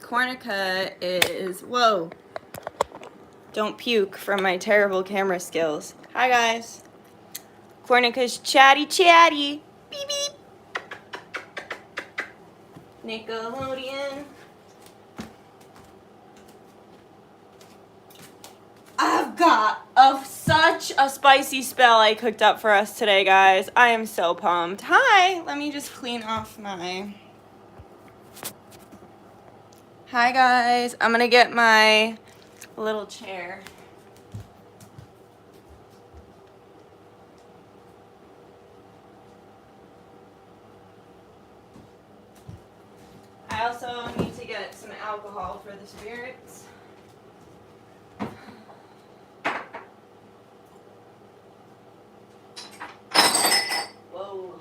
Cornica is, whoa, don't puke from my terrible camera skills. Hi guys. Cornica's chatty. Beep beep. Nickelodeon. I've got such a spicy spell I cooked up for us today, guys. I am so pumped. Hi, let me just clean off my... Hi, guys. I'm gonna get my little chair. I also need to get some alcohol for the spirits. Whoa.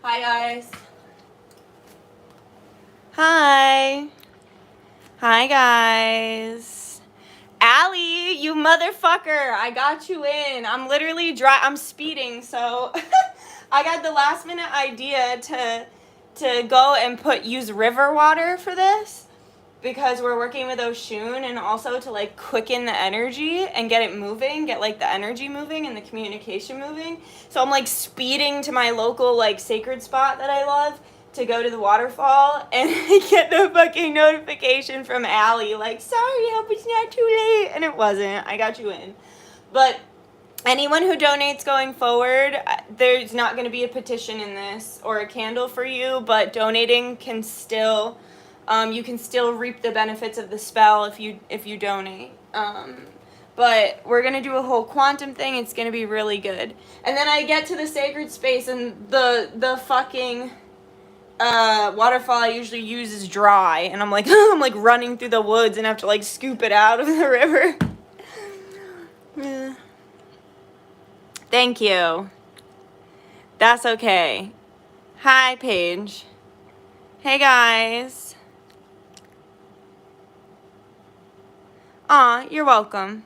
Hi, guys. Hi. Hi, guys. Allie, you motherfucker. I got you in. I'm literally I'm speeding, so I got the last minute idea to go and use river water for this because we're working with Oshun, and also to like quicken the energy and get it moving, get like the energy moving and the communication moving. So I'm like speeding to my local like sacred spot that I love to go to the waterfall, and I get the fucking notification from Allie like, sorry, hope it's not too late. And it wasn't. I got you in. But anyone who donates going forward, there's not going to be a petition in this or a candle for you, but donating can still, you can still reap the benefits of the spell if you donate. But we're going to do a whole quantum thing. It's going to be really good. And then I get to the sacred space, and the fucking waterfall I usually use is dry, and I'm like I'm like running through the woods and have to like scoop it out of the river. Thank you. That's okay. Hi, Paige. Hey, guys. Aw, you're welcome.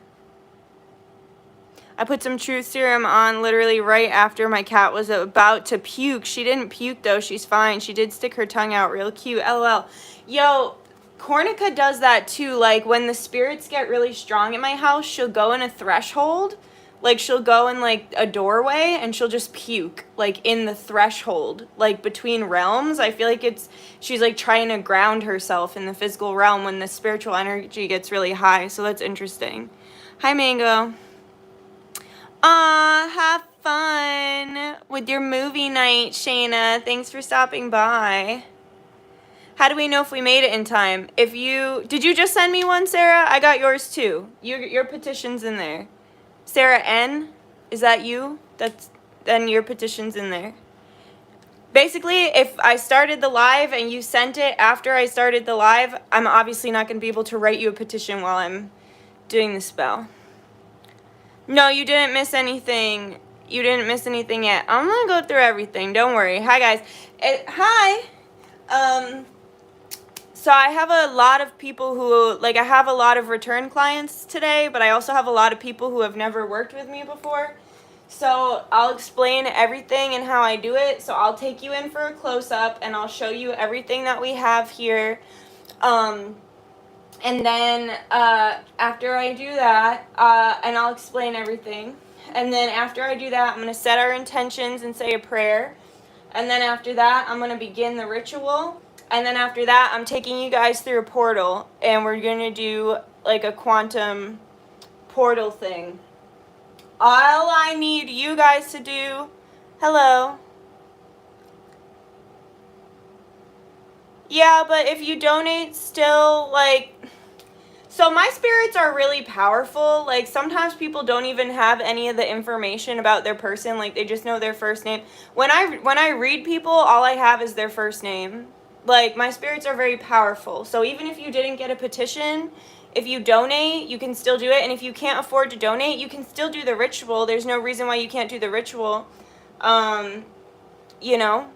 I put some truth serum on literally right after my cat was about to puke. She didn't puke, though. She's fine. She did stick her tongue out real cute. LOL. Yo, Cornica does that, too. Like, when the spirits get really strong at my house, she'll go in a threshold. Like, she'll go in, like, a doorway, and she'll just puke, like, in the threshold. Like, between realms. I feel like she's, like, trying to ground herself in the physical realm when the spiritual energy gets really high. So that's interesting. Hi, Mango. Aw, have fun with your movie night, Shayna. Thanks for stopping by. How do we know if we made it in time? Did you just send me one, Sarah? I got yours too. Your petition's in there. Sarah N, is that you? Then your petition's in there. Basically, if I started the live and you sent it after I started the live, I'm obviously not going to be able to write you a petition while I'm doing the spell. No, you didn't miss anything. You didn't miss anything yet. I'm going to go through everything. Don't worry. Hi, guys. Hi. So I have a lot of people who, like, I have a lot of return clients today, but I also have a lot of people who have never worked with me before. So I'll explain everything and how I do it. So I'll take you in for a close-up, and I'll show you everything that we have here. And then after I do that, and I'll explain everything. And then after I do that, I'm going to set our intentions and say a prayer. And then after that, I'm going to begin the ritual. And then after that, I'm taking you guys through a portal. And we're going to do like a quantum portal thing. All I need you guys to do... Hello. Yeah, but if you donate still, like... So my spirits are really powerful. Like, sometimes people don't even have any of the information about their person. Like, they just know their first name. When I read people, all I have is their first name. Like, my spirits are very powerful. So even if you didn't get a petition, if you donate, you can still do it. And if you can't afford to donate, you can still do the ritual. There's no reason why you can't do the ritual. You know?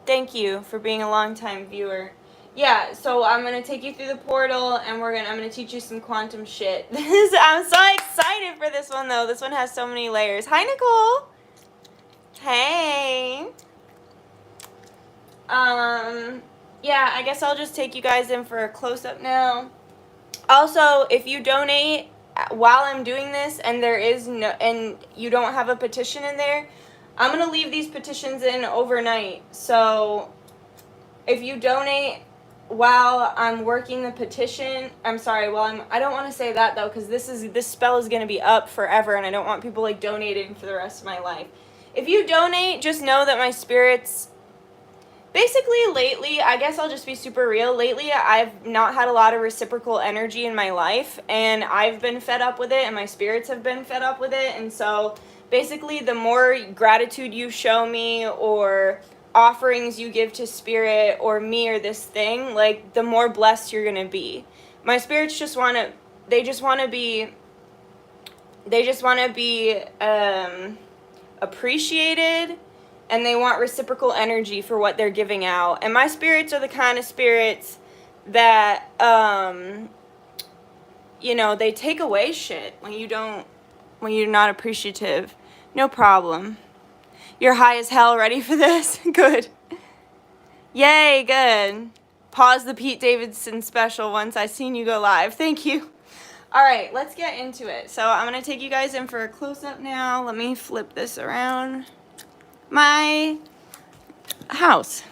Thank you for being a long-time viewer. Yeah, so I'm gonna take you through the portal, and I'm gonna teach you some quantum shit. I'm so excited for this one though. This one has so many layers. Hi, Nicole. Hey. Yeah, I guess I'll just take you guys in for a close-up now. Also, if you donate while I'm doing this and you don't have a petition in there, I'm gonna leave these petitions in overnight. So if you donate while I'm working the petition, I don't want to say that though, because this spell is gonna be up forever, and I don't want people like donating for the rest of my life. If you donate, just know that my spirits. Basically, lately, I guess I'll just be super real. Lately, I've not had a lot of reciprocal energy in my life, and I've been fed up with it, and my spirits have been fed up with it. And so, basically, the more gratitude you show me, or offerings you give to spirit, or me, or this thing, like, the more blessed you're gonna be. My spirits just wanna be appreciated, and they want reciprocal energy for what they're giving out. And my spirits are the kind of spirits that, they take away shit when you're not appreciative. No problem. You're high as hell, ready for this? Good. Yay, good. Pause the Pete Davidson special once I seen you go live. Thank you. All right, let's get into it. So I'm going to take you guys in for a close-up now. Let me flip this around. My house.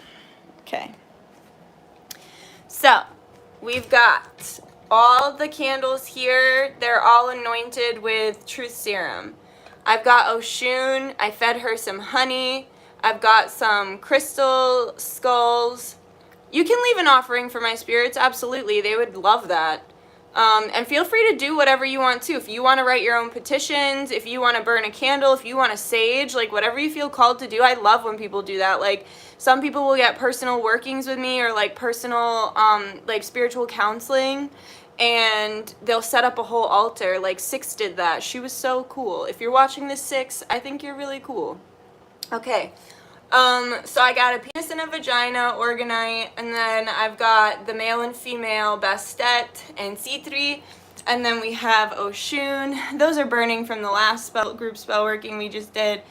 Okay. So, we've got all the candles here. They're all anointed with truth serum. I've got Oshun. I fed her some honey. I've got some crystal skulls. You can leave an offering for my spirits. Absolutely. They would love that. And feel free to do whatever you want to. If you want to write your own petitions, if you want to burn a candle, if you want to sage, like whatever you feel called to do. I love when people do that. Like some people will get personal workings with me, or like personal, like spiritual counseling, and they'll set up a whole altar. Like Six did that. She was so cool. If you're watching this, Six, I think you're really cool. Okay. So I got a penis and a vagina, Orgonite, and then I've got the male and female Bastet and C3, and then we have Oshun. Those are burning from the last group spell working we just did.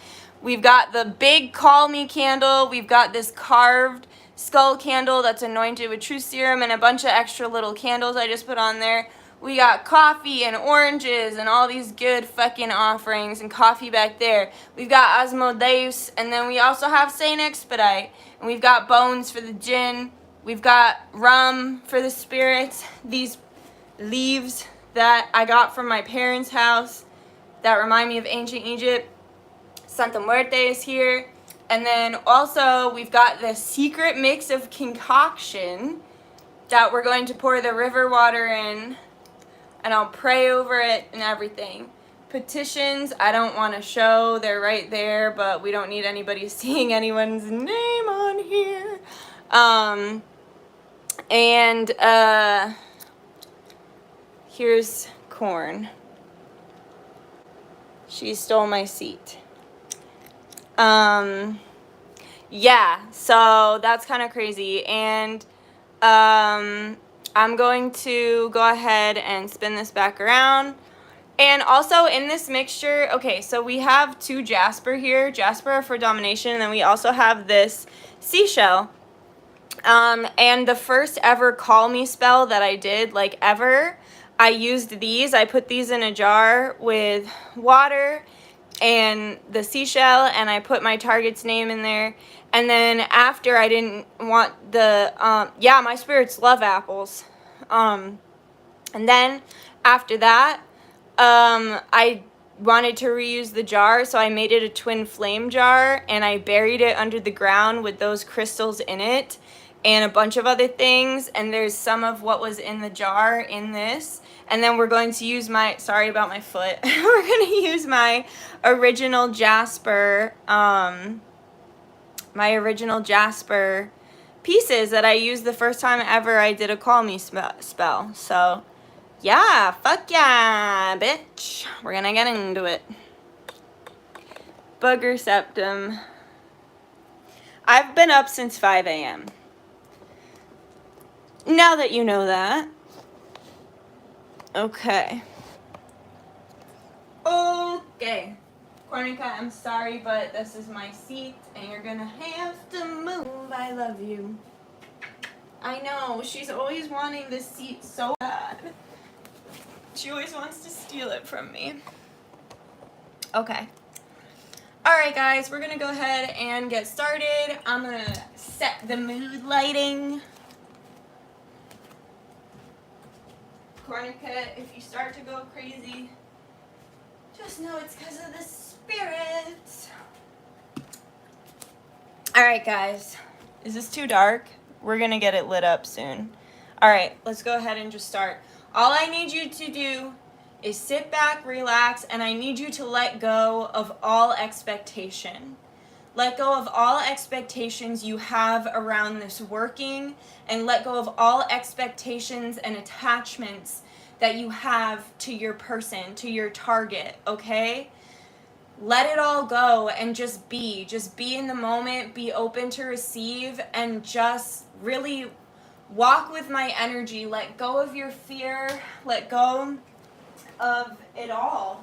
We've got the big Call Me candle. We've got this carved skull candle that's anointed with truth serum, and a bunch of extra little candles I just put on there. We got coffee and oranges and all these good fucking offerings, and coffee back there. We've got Asmodeus, and then we also have Saint Expedite. And we've got bones for the jinn. We've got rum for the spirits. These leaves that I got from my parents' house that remind me of ancient Egypt. Santa Muerte is here. And then also we've got the secret mix of concoction that we're going to pour the river water in. And I'll pray over it and everything. Petitions, I don't want to show. They're right there, but we don't need anybody seeing anyone's name on here. Here's Corn. She stole my seat. Yeah, so that's kind of crazy. And, I'm going to go ahead and spin this back around. And also in this mixture, okay, so we have 2 jasper here. Jasper for domination, and then we also have this seashell. And the first ever Call Me spell that I did, like ever, I used these. I put these in a jar with water and the seashell, and I put my target's name in there. And then after, I didn't want the, yeah, my spirits love apples. And then after that, I wanted to reuse the jar, so I made it a twin flame jar, and I buried it under the ground with those crystals in it and a bunch of other things. And there's some of what was in the jar in this. And then we're going to use sorry about my foot. We're going to use my original jasper, pieces that I used the first time ever I did a Call Me spell. So, yeah, fuck yeah, bitch. We're gonna get into it. Booger septum. I've been up since 5 a.m. Now that you know that. Okay. Okay. Cornica, I'm sorry, but this is my seat, and you're gonna have to move. I love you. I know, she's always wanting this seat so bad. She always wants to steal it from me. Okay. Alright guys, we're gonna go ahead and get started. I'm gonna set the mood lighting. Cornica, if you start to go crazy, just know it's because of the spirits. Alright guys, is this too dark? We're gonna get it lit up soon. Alright, let's go ahead and just start. All I need you to do is sit back, relax, and I need you to let go of all expectation. Let go of all expectations you have around this working, and let go of all expectations and attachments that you have to your person, to your target, okay? Let it all go and just be in the moment, be open to receive, and just really walk with my energy. Let go of your fear, let go of it all.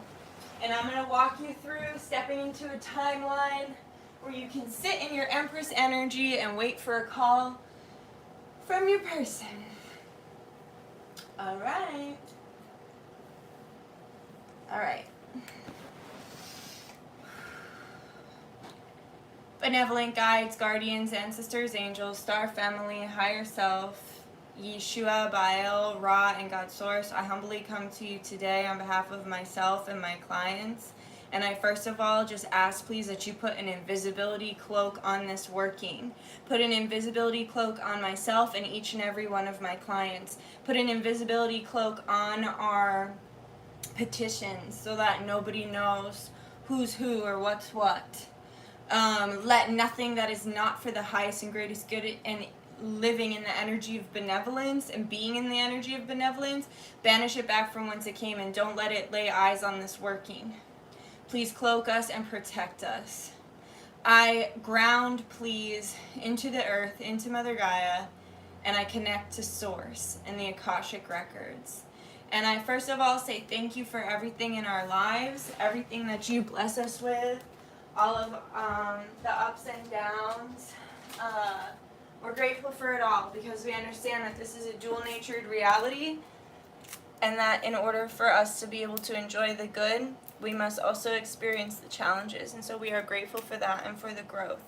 And I'm going to walk you through stepping into a timeline where you can sit in your Empress energy and wait for a call from your person. All right. All right. Benevolent guides, guardians, ancestors, angels, star family, higher self, Yeshua, Baal, Ra, and God Source, I humbly come to you today on behalf of myself and my clients. And I first of all just ask please that you put an invisibility cloak on this working. Put an invisibility cloak on myself and each and every one of my clients. Put an invisibility cloak on our petitions so that nobody knows who's who or what's what. Let nothing that is not for the highest and greatest good and living in the energy of benevolence and being in the energy of benevolence, banish it back from whence it came, and don't let it lay eyes on this working. Please cloak us and protect us. I ground, please, into the earth, into Mother Gaia, and I connect to Source and the Akashic Records. And I first of all say thank you for everything in our lives, everything that you bless us with, all of the ups and downs. We're grateful for it all because we understand that this is a dual-natured reality, and that in order for us to be able to enjoy the good, we must also experience the challenges. And so we are grateful for that and for the growth.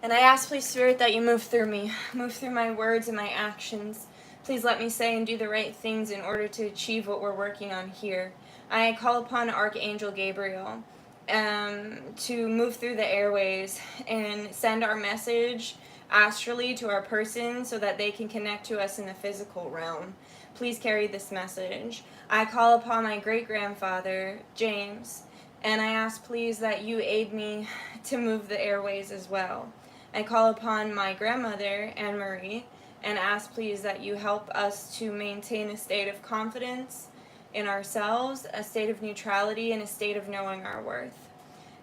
And I ask, please, Spirit, that you move through me, move through my words and my actions. Please let me say and do the right things in order to achieve what we're working on here. I call upon Archangel Gabriel to move through the airways and send our message astrally to our person so that they can connect to us in the physical realm. Please carry this message. I call upon my great-grandfather, James, and I ask please that you aid me to move the airways as well. I call upon my grandmother, Anne Marie, and ask please that you help us to maintain a state of confidence in ourselves, a state of neutrality, and a state of knowing our worth.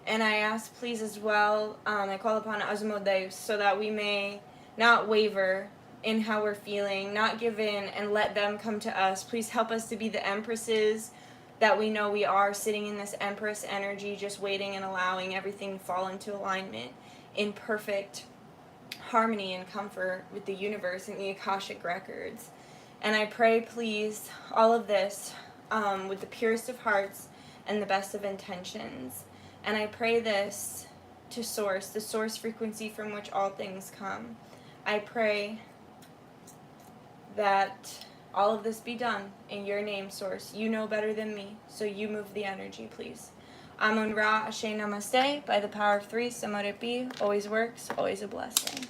And I ask please as well, I call upon Asmodeus so that we may not waver in how we're feeling, not give in, and let them come to us. Please help us to be the empresses that we know we are, sitting in this Empress energy, just waiting and allowing everything to fall into alignment in perfect harmony and comfort with the universe and the Akashic Records. And I pray please all of this with the purest of hearts and the best of intentions. And I pray this to Source, the source frequency from which all things come. I pray that all of this be done in your name, Source. You know better than me, so you move the energy, please. Amun Ra Ashe Namaste, by the power of three, so let it be, always works, always a blessing.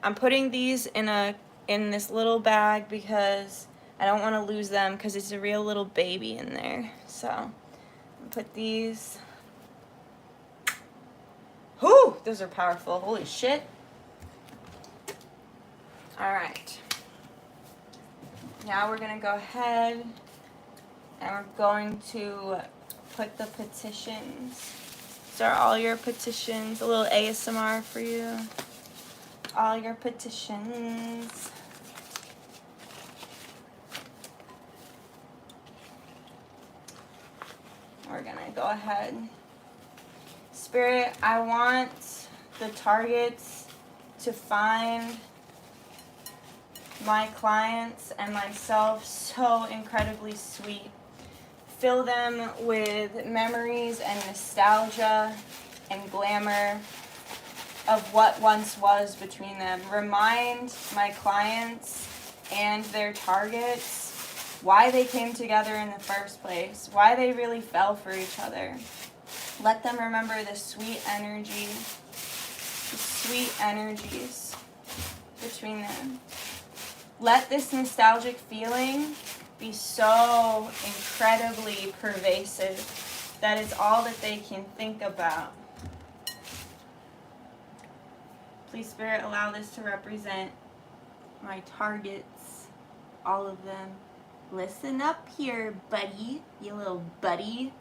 I'm putting these in this little bag because I don't want to lose them because it's a real little baby in there. So, I'll put these. Whew, those are powerful. Holy shit. Alright. Now we're going to go ahead and we're going to put the petitions These are all your petitions. A little ASMR for you. All your petitions. We're gonna go ahead. Spirit, I want the targets to find my clients and myself so incredibly sweet. Fill them with memories and nostalgia and glamour of what once was between them. Remind my clients and their targets why they came together in the first place, why they really fell for each other. Let them remember the sweet energy, the sweet energies between them. Let this nostalgic feeling be so incredibly pervasive that it's all that they can think about. Please, Spirit, allow this to represent my targets, all of them. Listen up here, buddy, you little buddy.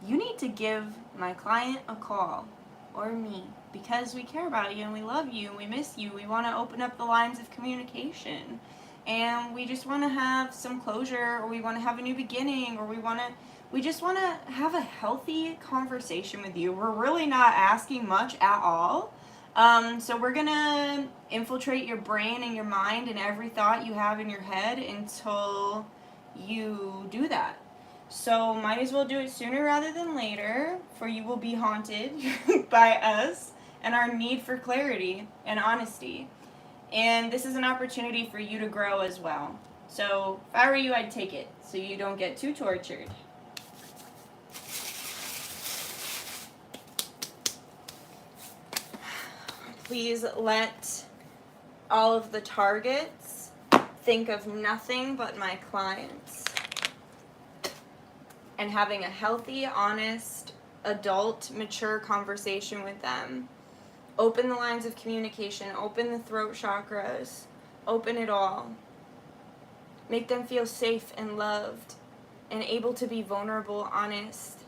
You need to give my client a call, or me, because we care about you and we love you and we miss you. We want to open up the lines of communication, and we just want to have some closure, or we want to have a new beginning, or we just want to have a healthy conversation with you. We're really not asking much at all. So we're gonna infiltrate your brain and your mind and every thought you have in your head until you do that. So might as well do it sooner rather than later, for you will be haunted by us and our need for clarity and honesty. And this is an opportunity for you to grow as well. So if I were you, I'd take it so you don't get too tortured. Please let all of the targets think of nothing but my clients and having a healthy, honest, adult, mature conversation with them. Open the lines of communication, open the throat chakras, open it all. Make them feel safe and loved and able to be vulnerable, honest,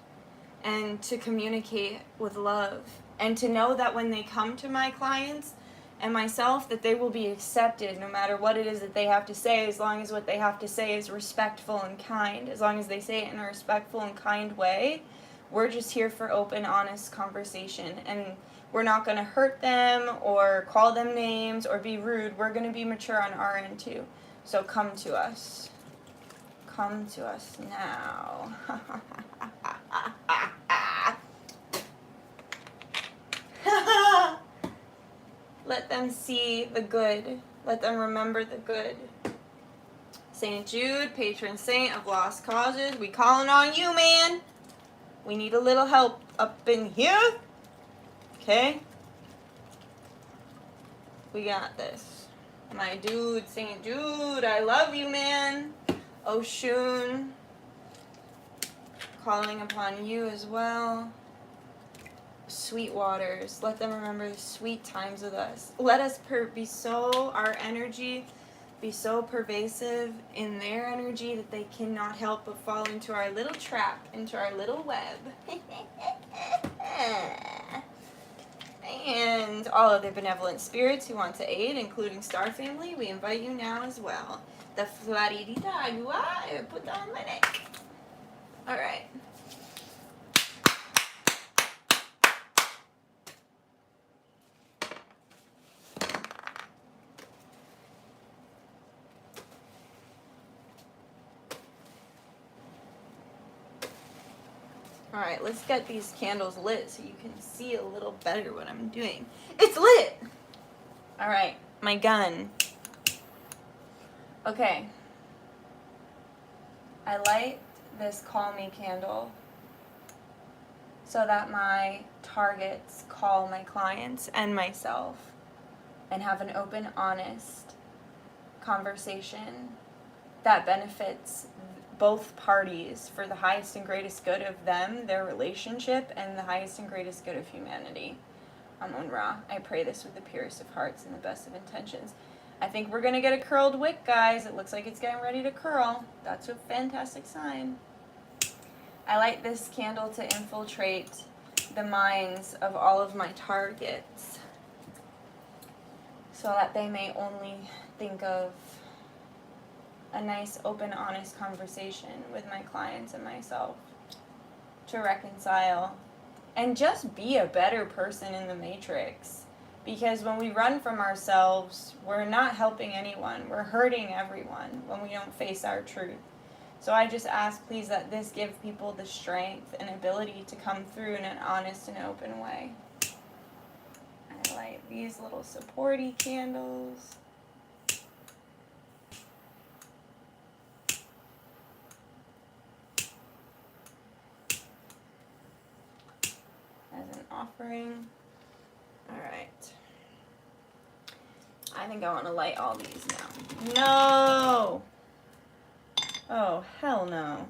and to communicate with love. And to know that when they come to my clients and myself, that they will be accepted no matter what it is that they have to say, as long as what they have to say is respectful and kind. As long as they say it in a respectful and kind way, we're just here for open, honest conversation. And we're not going to hurt them or call them names or be rude. We're going to be mature on our end too. So come to us. Come to us now. Let them see the good. Let them remember the good. St. Jude, patron saint of lost causes, we calling on you, man. We need a little help up in here. Okay? We got this. My dude, St. Jude, I love you, man. Oshun, calling upon you as well. Sweet waters, let them remember the sweet times with us. Let us be so, our energy be so pervasive in their energy that they cannot help but fall into our little trap, into our little web. And all of the benevolent spirits who want to aid, including Star Family, we invite you now as well. The Floridita Agua, I put that on my neck. Alright. Alright, let's get these candles lit so you can see a little better what I'm doing. It's lit! Alright, my gun. Okay. I light this Call Me candle so that my targets call my clients and myself and have an open, honest conversation that benefits both parties for the highest and greatest good of them, their relationship, and the highest and greatest good of humanity. Amun-Ra, I pray this with the purest of hearts and the best of intentions. I think we're going to get a curled wick, guys. It looks like it's getting ready to curl. That's a fantastic sign. I light this candle to infiltrate the minds of all of my targets so that they may only think of a nice, open, honest conversation with my clients and myself to reconcile and just be a better person in the matrix. Because when we run from ourselves, we're not helping anyone. We're hurting everyone when we don't face our truth. So I just ask, please, that this give people the strength and ability to come through in an honest and open way. I light these little supporty candles. As an offering. Alright. I think I want to light all these now. No! Oh, hell no.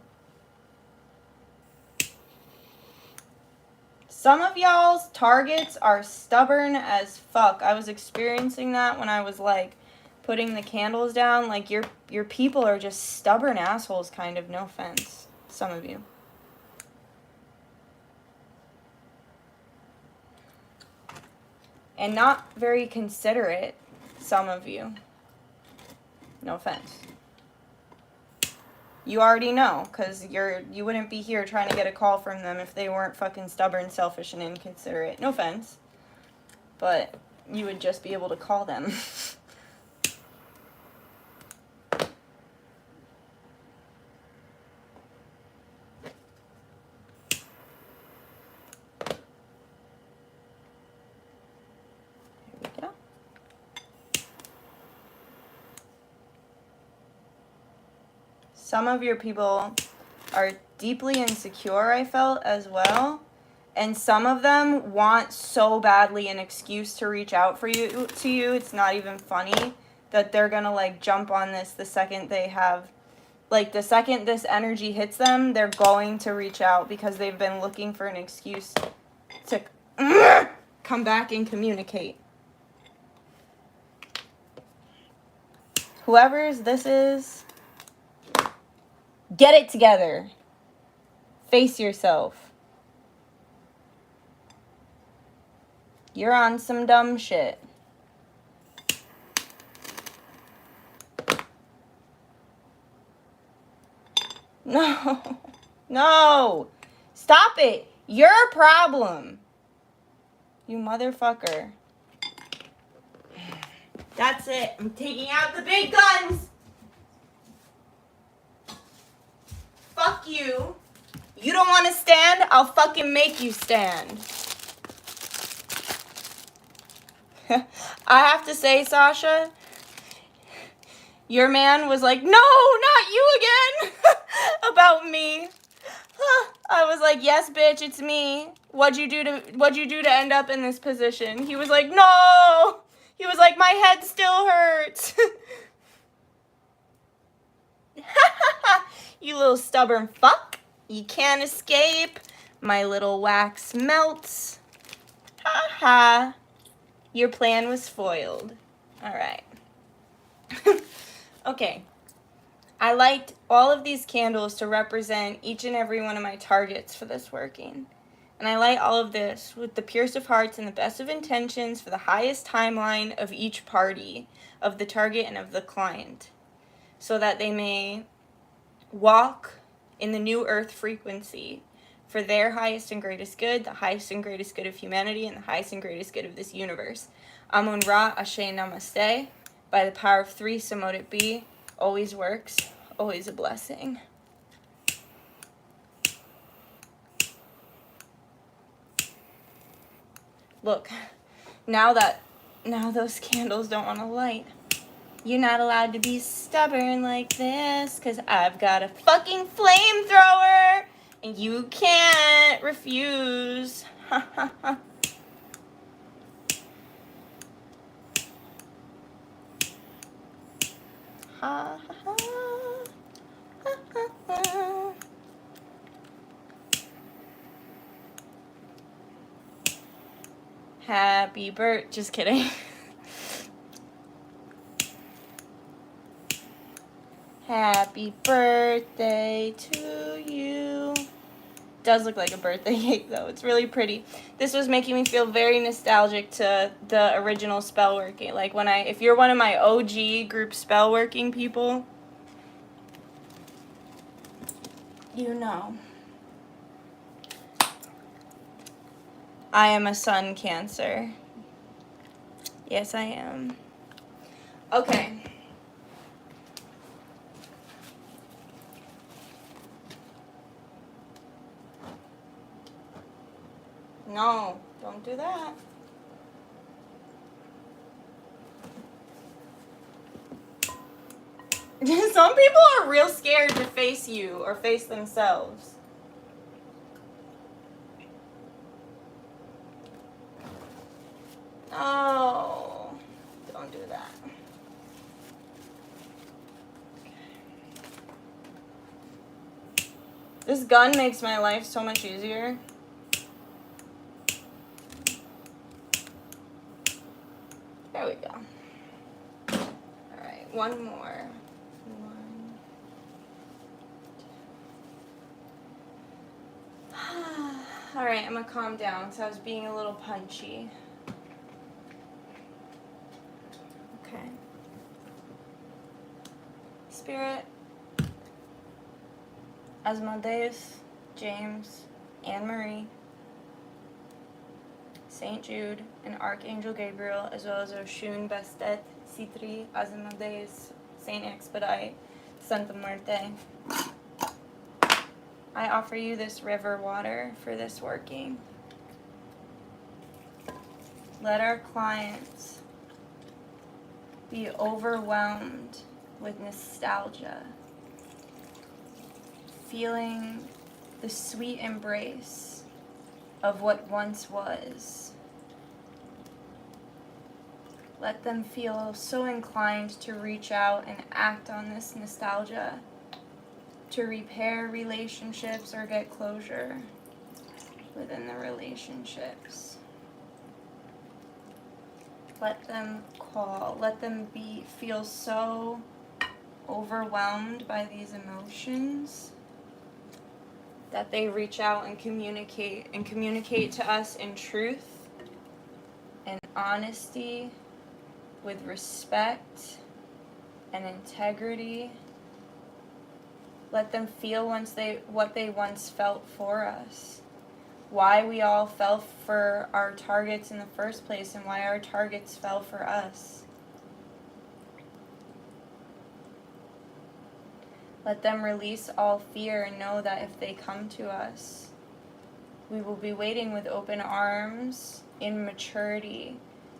Some of y'all's targets are stubborn as fuck. I was experiencing that when I was, like, putting the candles down. Like, your people are just stubborn assholes, kind of. No offense. Some of you. And not very considerate, some of you. No offense. You already know, because you wouldn't be here trying to get a call from them if they weren't fucking stubborn, selfish, and inconsiderate. No offense. But you would just be able to call them. Here we go. Some of your people are deeply insecure, I felt, as well. And some of them want so badly an excuse to reach out to you. It's not even funny that they're going to, like, jump on this the second they have, like, the second this energy hits them, they're going to reach out because they've been looking for an excuse to come back and communicate. Whoever this is, get it together. Face yourself. You're on some dumb shit. No. No. Stop it. You're a problem. You motherfucker. That's it. I'm taking out the big guns. Fuck you. You don't want to stand? I'll fucking make you stand. I have to say, Sasha, your man was like, no, not you again, about me. I was like, yes, bitch, it's me. What'd you do to end up in this position? He was like, no. He was like, my head still hurts. You little stubborn fuck. You can't escape. My little wax melts. Ha ha. Your plan was foiled. All right. Okay. I light all of these candles to represent each and every one of my targets for this working. And I light all of this with the purest of hearts and the best of intentions for the highest timeline of each party, of the target and of the client, so that they may walk in the new earth frequency for their highest and greatest good, the highest and greatest good of humanity, and the highest and greatest good of this universe. Amun Ra, Ashe, Namaste. By the power of 3, so mote it be. Always works, always a blessing. Look, now those candles don't want to light. You're not allowed to be stubborn like this, 'cause I've got a fucking flamethrower, and you can't refuse. Ha ha ha. Ha ha ha. Ha ha ha. Happy birthday. Just kidding. Happy birthday to you. Does look like a birthday cake, though. It's really pretty. This was making me feel very nostalgic to the original spell working. Like when if you're one of my OG group spell working people, you know. I am a sun Cancer. Yes, I am. Okay. No, don't do that. Some people are real scared to face you or face themselves. Oh, don't do that. This gun makes my life so much easier. There we go. Alright, one more. Alright, I'm gonna calm down because I was being a little punchy. Okay. Spirit, Asmodeus, James, Anne-Marie, Saint Jude, and Archangel Gabriel, as well as Oshun, Bastet, Citri, Asmodeus, Saint Expedite, Santa Muerte. I offer you this river water for this working. Let our clients be overwhelmed with nostalgia, feeling the sweet embrace of what once was. Let them feel so inclined to reach out and act on this nostalgia, to repair relationships or get closure within the relationships. Let them call, let them feel so overwhelmed by these emotions that they reach out and communicate to us in truth and honesty, with respect and integrity. Let them feel what they once felt for us, why we all fell for our targets in the first place, and why our targets fell for us. Let them release all fear and know that if they come to us, we will be waiting with open arms in maturity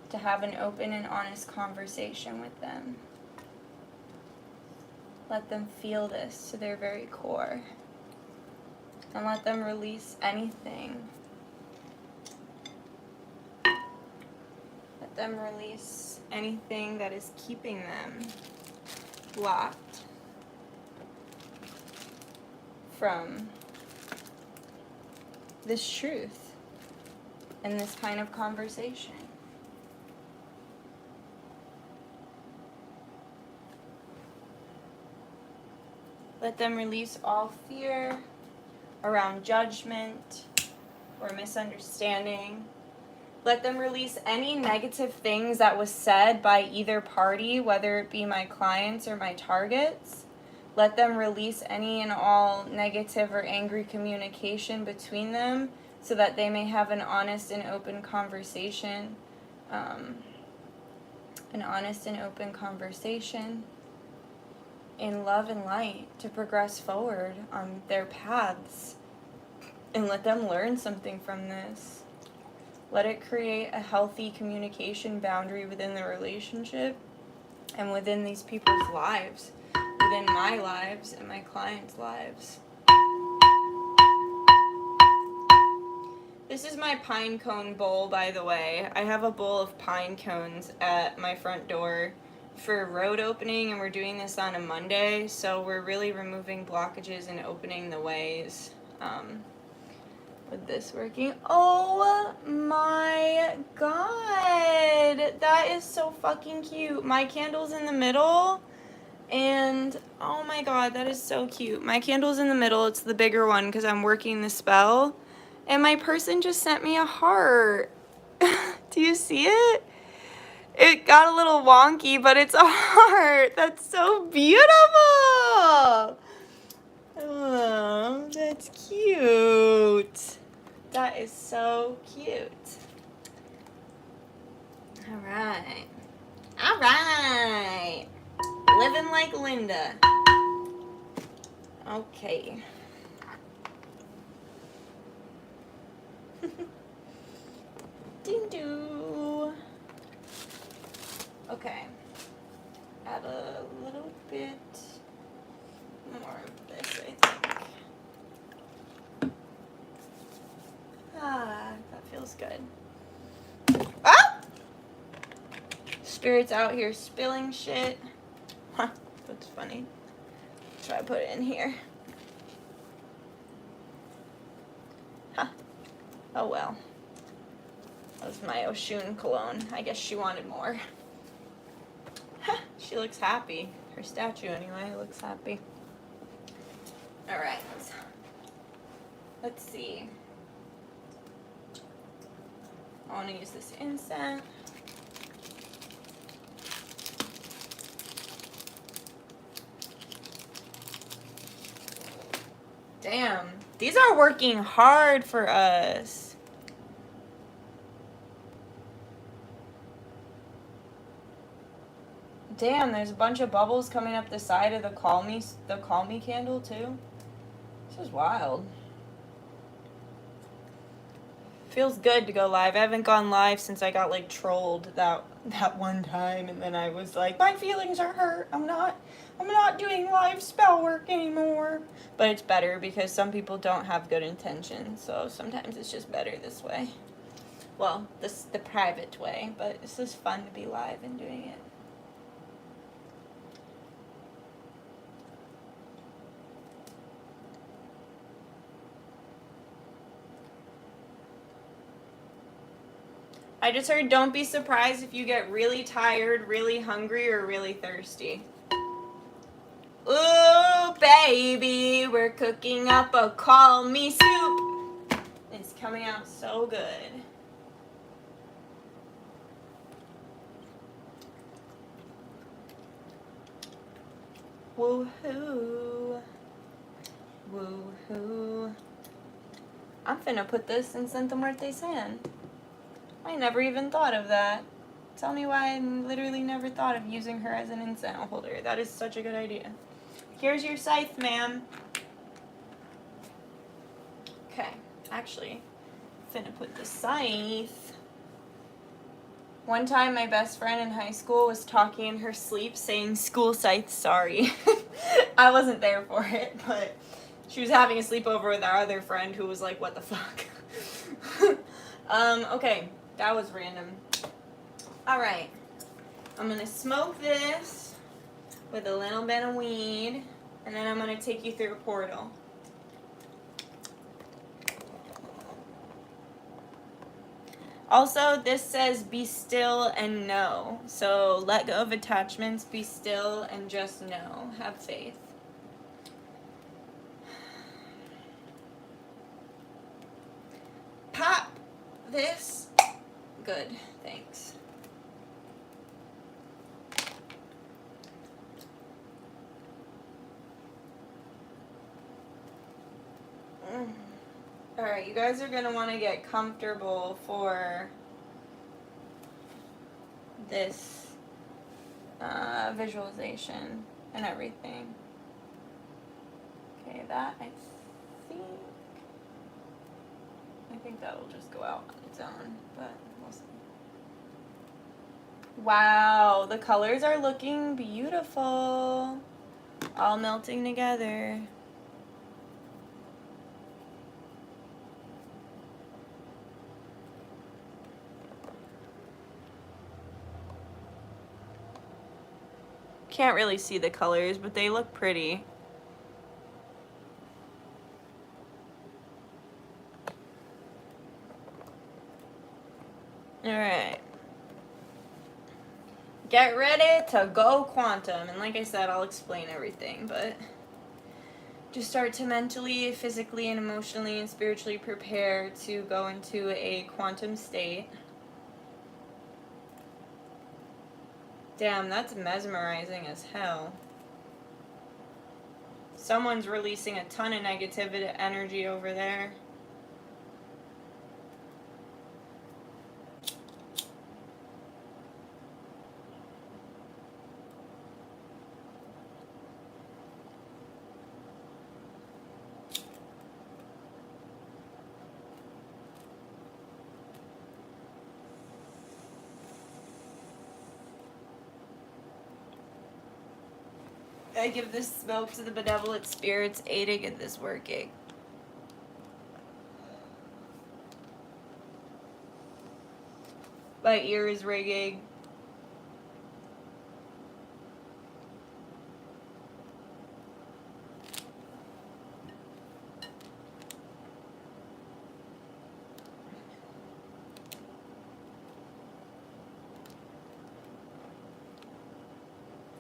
to have an open and honest conversation with them. Let them feel this to their very core. And let them release anything. Let them release anything that is keeping them blocked from this truth and this kind of conversation. Let them release all fear around judgment or misunderstanding. Let them release any negative things that was said by either party, whether it be my clients or my targets. Let them release any and all negative or angry communication between them so that they may have an honest and open conversation. In love and light to progress forward on their paths, and let them learn something from this. Let it create a healthy communication boundary within the relationship and within these people's lives, within my lives and my clients' lives. This is my pine cone bowl, by the way. I have a bowl of pine cones at my front door for road opening, and we're doing this on a Monday, so we're really removing blockages and opening the ways with this working. Oh my god, that is so fucking cute. My candle's in the middle And oh my god, that is so cute. My candle's in the middle. It's the bigger one because I'm working the spell. And my person just sent me a heart. Do you see it? It got a little wonky, but it's a heart. That's so beautiful. Oh, that's cute. That is so cute. All right. All right. Living like Linda. Okay. Ding doo. Okay. Add a little bit more of this, I think. Ah, that feels good. Ah! Spirit's out here spilling shit. Huh, that's funny. Try to put it in here. Huh. Oh well. That was my Oshun cologne. I guess she wanted more. Huh, she looks happy. Her statue, anyway, looks happy. Alright. Let's see. I want to use this incense. Damn. These are working hard for us. Damn, there's a bunch of bubbles coming up the side of the Call Me candle too. This is wild. Feels good to go live. I haven't gone live since I got like trolled that one time, and then I was like, my feelings are hurt. I'm not doing live spell work anymore. But it's better because some people don't have good intentions, so sometimes it's just better this way. Well, the private way, but this is fun to be live and doing it. I just heard don't be surprised if you get really tired, really hungry, or really thirsty. Ooh, baby, we're cooking up a call me soup. It's coming out so good. Woohoo. Woohoo. I'm finna put this in Santa Muerte's hand. I never even thought of that. Tell me why I literally never thought of using her as an incense holder. That is such a good idea. Here's your scythe, ma'am. Okay, actually, I'm finna put the scythe. One time my best friend in high school was talking in her sleep saying, school scythe, sorry. I wasn't there for it, but she was having a sleepover with our other friend who was like, what the fuck? Okay, that was random. Alright, I'm gonna smoke this with a little bit of weed, and then I'm gonna take you through a portal. Also, this says be still and know. So let go of attachments, be still, and just know. Have faith. Pop this. Good, thanks. Alright, you guys are going to want to get comfortable for this visualization and everything. Okay, that I think that'll just go out on its own, but we'll see. Wow, the colors are looking beautiful. All melting together. Can't really see the colors, but they look pretty. Alright. Get ready to go quantum. And like I said, I'll explain everything, but just start to mentally, physically, and emotionally and spiritually prepare to go into a quantum state. Damn, that's mesmerizing as hell. Someone's releasing a ton of negative energy over there. I give this smoke to the benevolent spirits aiding in this working. My ear is ringing.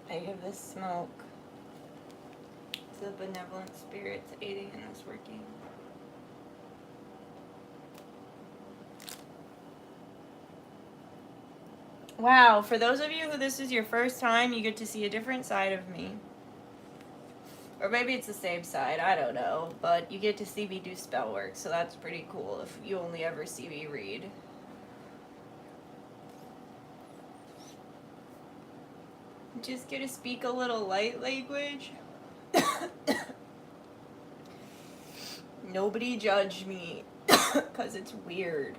I give this smoke to the benevolent spirits aiding in this working. Wow, for those of you who this is your first time, you get to see a different side of me. Or maybe it's the same side, I don't know. But you get to see me do spell work, so that's pretty cool if you only ever see me read. Just get to speak a little light language. Nobody judge me, because it's weird.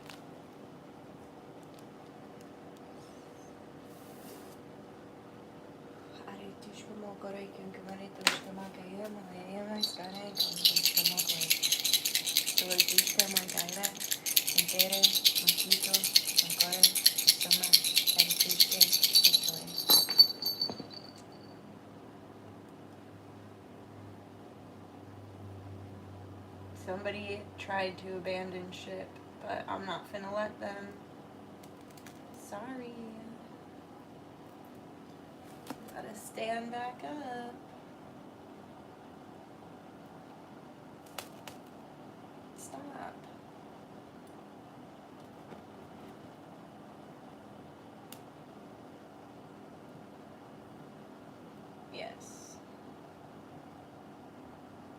Somebody tried to abandon ship, but I'm not finna let them. Sorry. Gotta stand back up. Stop. Yes.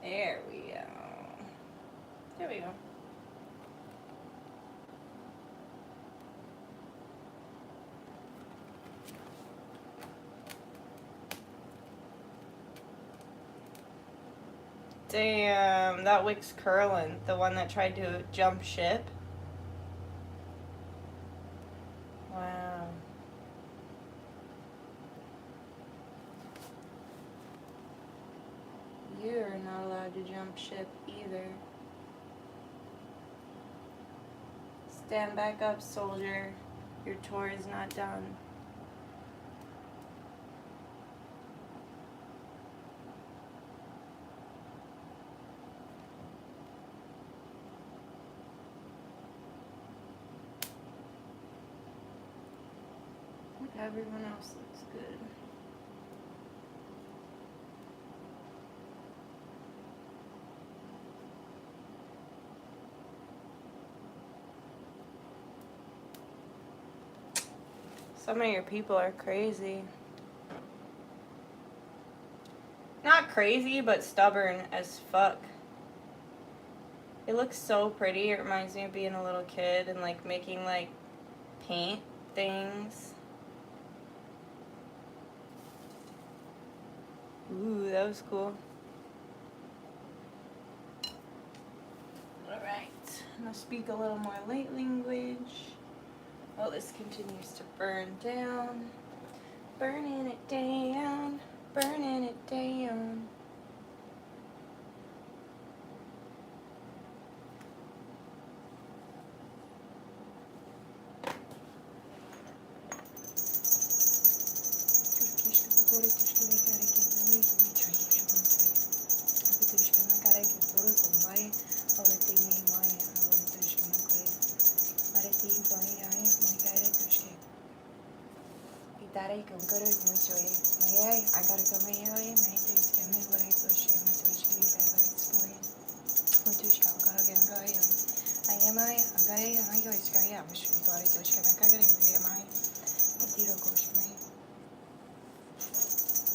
There we go. There we go. Damn, that wick's curling. The one that tried to jump ship. Wow. You're not allowed to jump ship either. Stand back up, soldier. Your tour is not done. Everyone else looks good. Some of your people are crazy. Not crazy, but stubborn as fuck. It looks so pretty. It reminds me of being a little kid and like making like paint things. Ooh, that was cool. Alright, I'm gonna speak a little more light language. Oh, this continues to burn down. Burning it down. Burning it down. Daddy, go to my sweetie. My I gotta go my my days get me what I so shit my sweet chili baby it's boy. What do you gotta get go I am I go sky I'm sure you gotta go sky my gotta get my tiro go my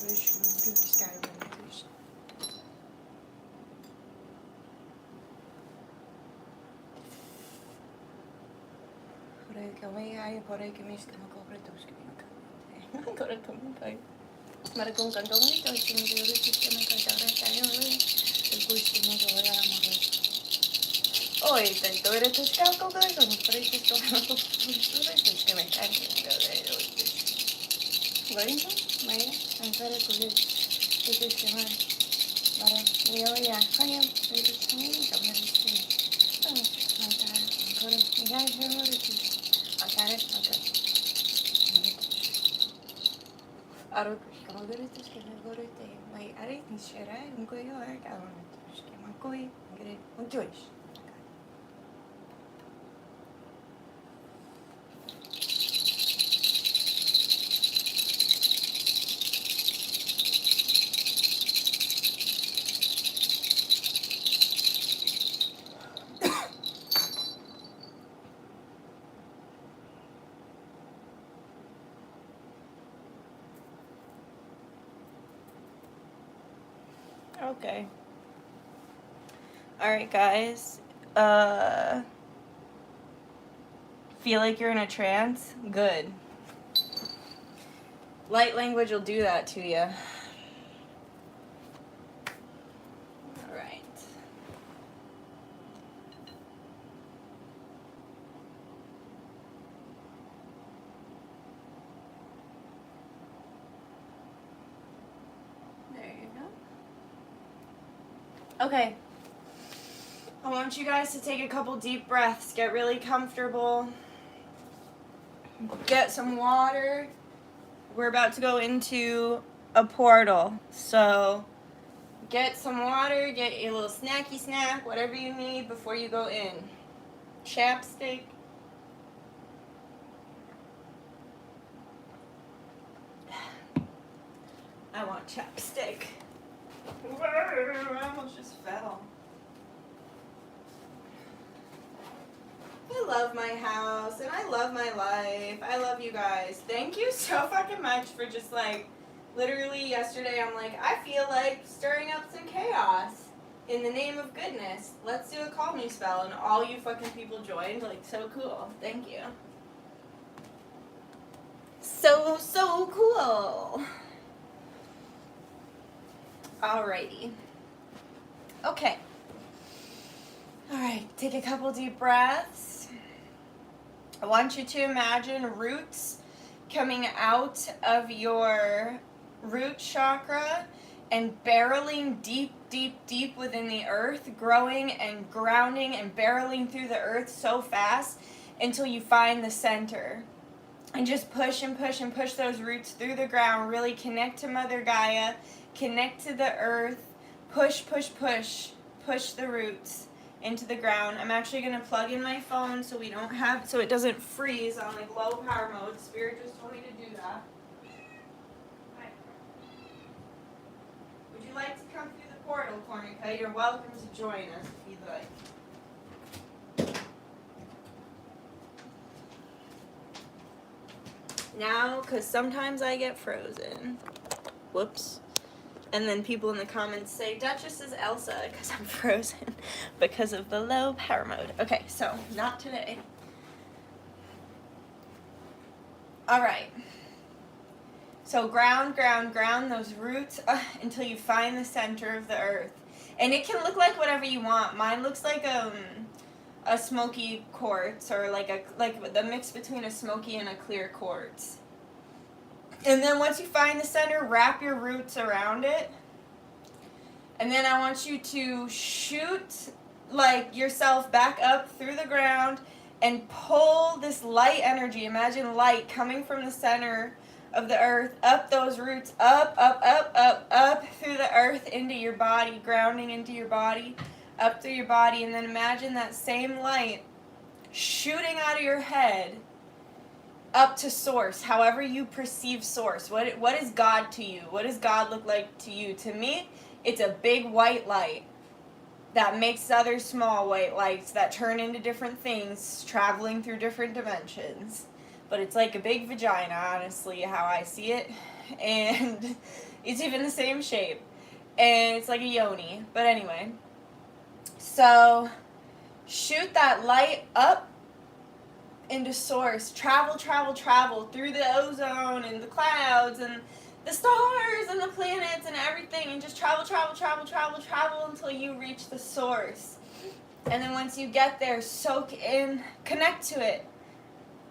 wish you do sky when you por aí ai por aí que me esquema cobre tu esquema agora tô muito bem mas com canto bonito este me dio este esquema cantar caio eu gosto muito de olhar a mão oi tanto era tu esquema cobre como por aí que estou no futuro este esquema caio agora então mas agora com este esquema para eu ia caio este esquema como este agora já eu Arokushka magaritus que me gorite, mai areitnis shera, goyo argavanitus que makoi, gre, Joyce. Okay. Alright guys. Feel like you're in a trance? Good. Light language will do that to you. Alright. There you go. Okay. I want you guys to take a couple deep breaths. Get really comfortable. Get some water. We're about to go into a portal. So get some water, get a little snacky snack, whatever you need before you go in. Chapstick. I want chapstick. I almost just fell. I love my house and I love my life. I love you guys. Thank you so fucking much for just like, literally yesterday I'm like, I feel like stirring up some chaos in the name of goodness. Let's do a call me spell, and all you fucking people joined. Like, so cool. Thank you. So cool. Alrighty. Okay. Alright, take a couple deep breaths. I want you to imagine roots coming out of your root chakra and barreling deep, deep, deep within the earth, growing and grounding and barreling through the earth so fast until you find the center. And just push and push and push those roots through the ground. Really connect to Mother Gaia, connect to the earth, push, push, push, push the roots into the ground. I'm actually going to plug in my phone so it doesn't freeze on like low power mode. Spirit just told me to do that. Would you like to come through the portal, Cornica? You're welcome to join us if you'd like. Now, because sometimes I get frozen. Whoops. And then people in the comments say, Dutchess is Elsa, because I'm frozen because of the low power mode. Okay, so, not today. Alright. So ground those roots until you find the center of the earth. And it can look like whatever you want. Mine looks like a smoky quartz, or like the mix between a smoky and a clear quartz. And then once you find the center, wrap your roots around it. And then I want you to shoot like yourself back up through the ground and pull this light energy. Imagine light coming from the center of the earth, up those roots, up through the earth into your body, grounding into your body, up through your body. And then imagine that same light shooting out of your head up to source, however you perceive source. What is God to you? What does God look like to you? To me, it's a big white light that makes other small white lights that turn into different things, traveling through different dimensions. But it's like a big vagina, honestly, how I see it. And it's even the same shape. And it's like a yoni. But anyway. So, shoot that light up into source. Travel through the ozone and the clouds and the stars and the planets and everything, and just travel until you reach the source. And then once you get there, soak in, connect to it,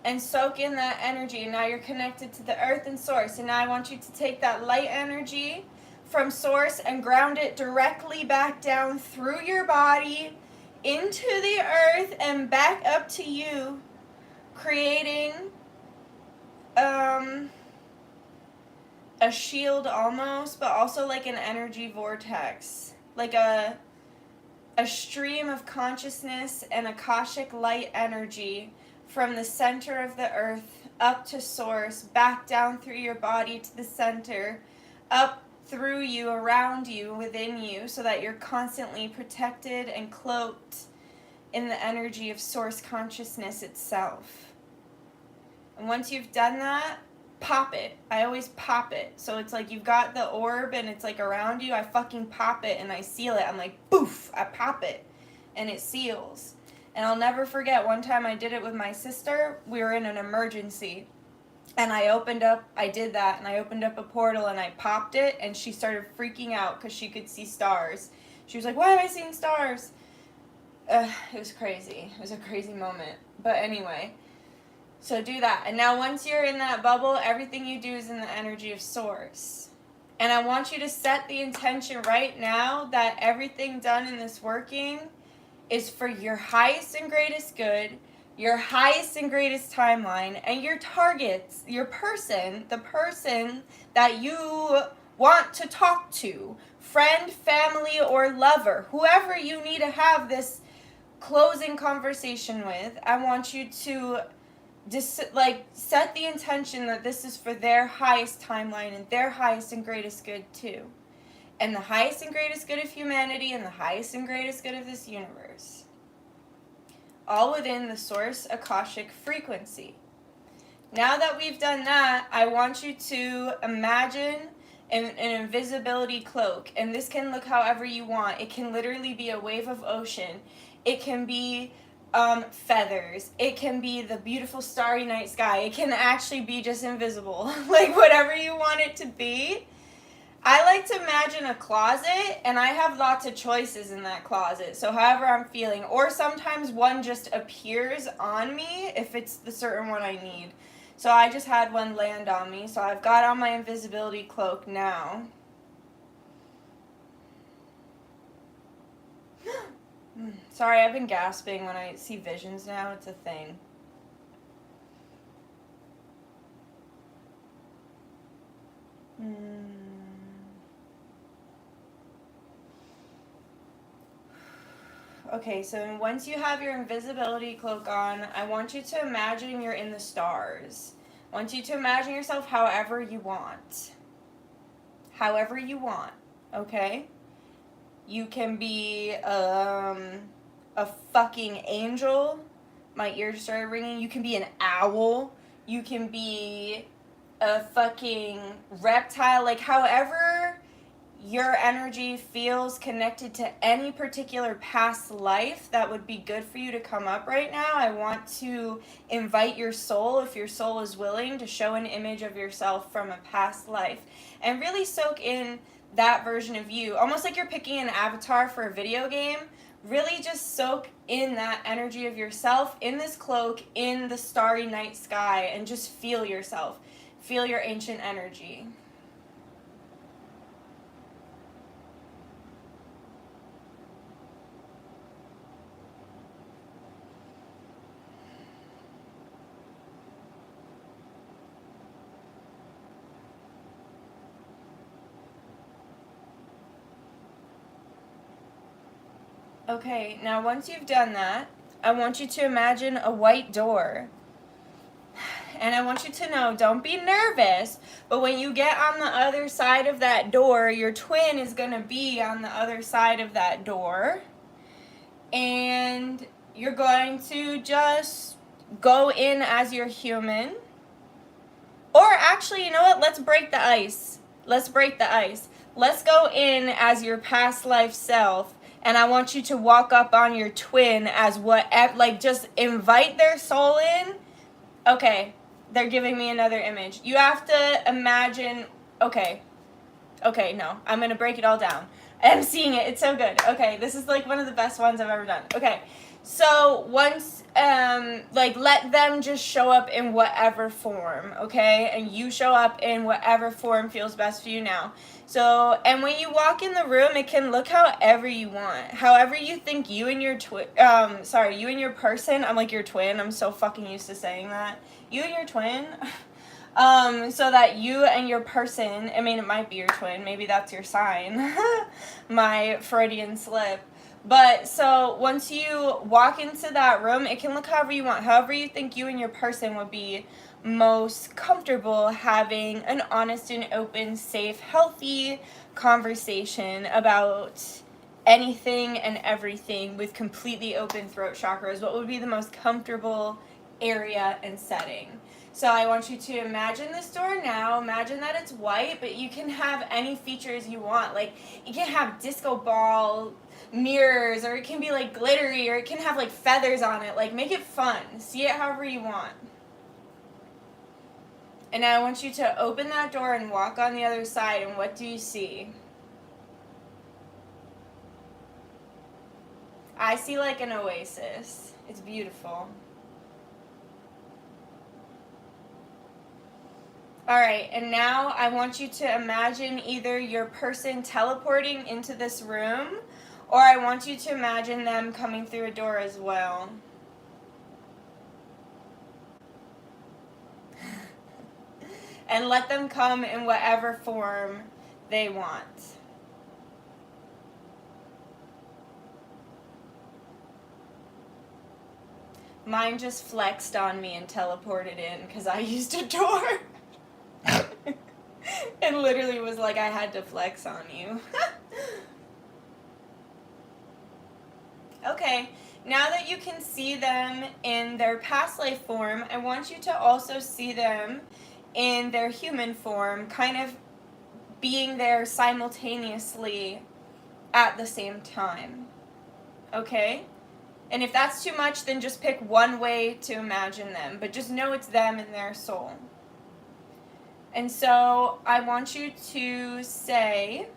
and soak in that energy. And now you're connected to the earth and source. And now I want you to take that light energy from source and ground it directly back down through your body into the earth and back up to you, creating a shield almost, but also like an energy vortex, like a stream of consciousness and Akashic light energy from the center of the earth up to source, back down through your body to the center, up through you, around you, within you, so that you're constantly protected and cloaked in the energy of source consciousness itself. And once you've done that, pop it. I always pop it. So it's like you've got the orb and it's like around you. I fucking pop it and I seal it. I'm like, boof, I pop it. And it seals. And I'll never forget, one time I did it with my sister. We were in an emergency. And I did that, and I opened up a portal and I popped it, and she started freaking out because she could see stars. She was like, why am I seeing stars? It was crazy. It was a crazy moment. But anyway, so do that. And now once you're in that bubble, everything you do is in the energy of source. And I want you to set the intention right now that everything done in this working is for your highest and greatest good, your highest and greatest timeline, and your targets, your person, the person that you want to talk to, friend, family, or lover, whoever you need to have this closing conversation with. I want you to set the intention that this is for their highest timeline and their highest and greatest good too. And the highest and greatest good of humanity and the highest and greatest good of this universe. All within the source Akashic frequency. Now that we've done that, I want you to imagine an invisibility cloak. And this can look however you want. It can literally be a wave of ocean. It can be feathers. It can be the beautiful starry night sky. It can actually be just invisible. Like whatever you want it to be. I like to imagine a closet, and I have lots of choices in that closet. So however I'm feeling, or sometimes one just appears on me if it's the certain one I need. So I just had one land on me, so I've got on my invisibility cloak now. Sorry, I've been gasping when I see visions now. It's a thing. Okay, so once you have your invisibility cloak on, I want you to imagine you're in the stars. I want you to imagine yourself however you want. However you want, okay? You can be a fucking angel. My ear just started ringing. You can be an owl. You can be a fucking reptile. Like, however your energy feels connected to any particular past life that would be good for you to come up right now. I want to invite your soul, if your soul is willing, to show an image of yourself from a past life and really soak in that version of you, almost like you're picking an avatar for a video game. Really just soak in that energy of yourself in this cloak, in the starry night sky, and just feel yourself. Feel your ancient energy. Okay, now once you've done that, I want you to imagine a white door. And I want you to know, don't be nervous, but when you get on the other side of that door, your twin is going to be on the other side of that door. And you're going to just go in as your human. Or actually, you know what? Let's break the ice. Let's break the ice. Let's go in as your past life self. And I want you to walk up on your twin as whatever, like just invite their soul in. Okay, they're giving me another image. You have to imagine, okay, no, I'm going to break it all down. I'm seeing it. It's so good. Okay, this is like one of the best ones I've ever done. Okay, so once, like let them just show up in whatever form, okay? And you show up in whatever form feels best for you now. So, and when you walk in the room, it can look however you want. However you think you and your you and your person, I'm like your twin. I'm so fucking used to saying that. You and your twin. So that you and your person, I mean, it might be your twin, maybe that's your sign, my Freudian slip. But so once you walk into that room, it can look however you want, however you think you and your person would be most comfortable having an honest and open, safe, healthy conversation about anything and everything with completely open throat chakras. What would be the most comfortable area and setting? So I want you to imagine this door now. Imagine that it's white, but you can have any features you want. Like, you can have disco ball mirrors, or it can be like glittery, or it can have like feathers on it. Like, make it fun. See it however you want. And now I want you to open that door and walk on the other side, and what do you see? I see like an oasis. It's beautiful. Alright, and now I want you to imagine either your person teleporting into this room, or I want you to imagine them coming through a door as well. And let them come in whatever form they want. Mine just flexed on me and teleported in because I used a door. And literally was like, I had to flex on you. Okay, now that you can see them in their past life form, I want you to also see them in their human form, kind of being there simultaneously at the same time. Okay? And if that's too much, then just pick one way to imagine them, but just know it's them and their soul. And so I want you to say,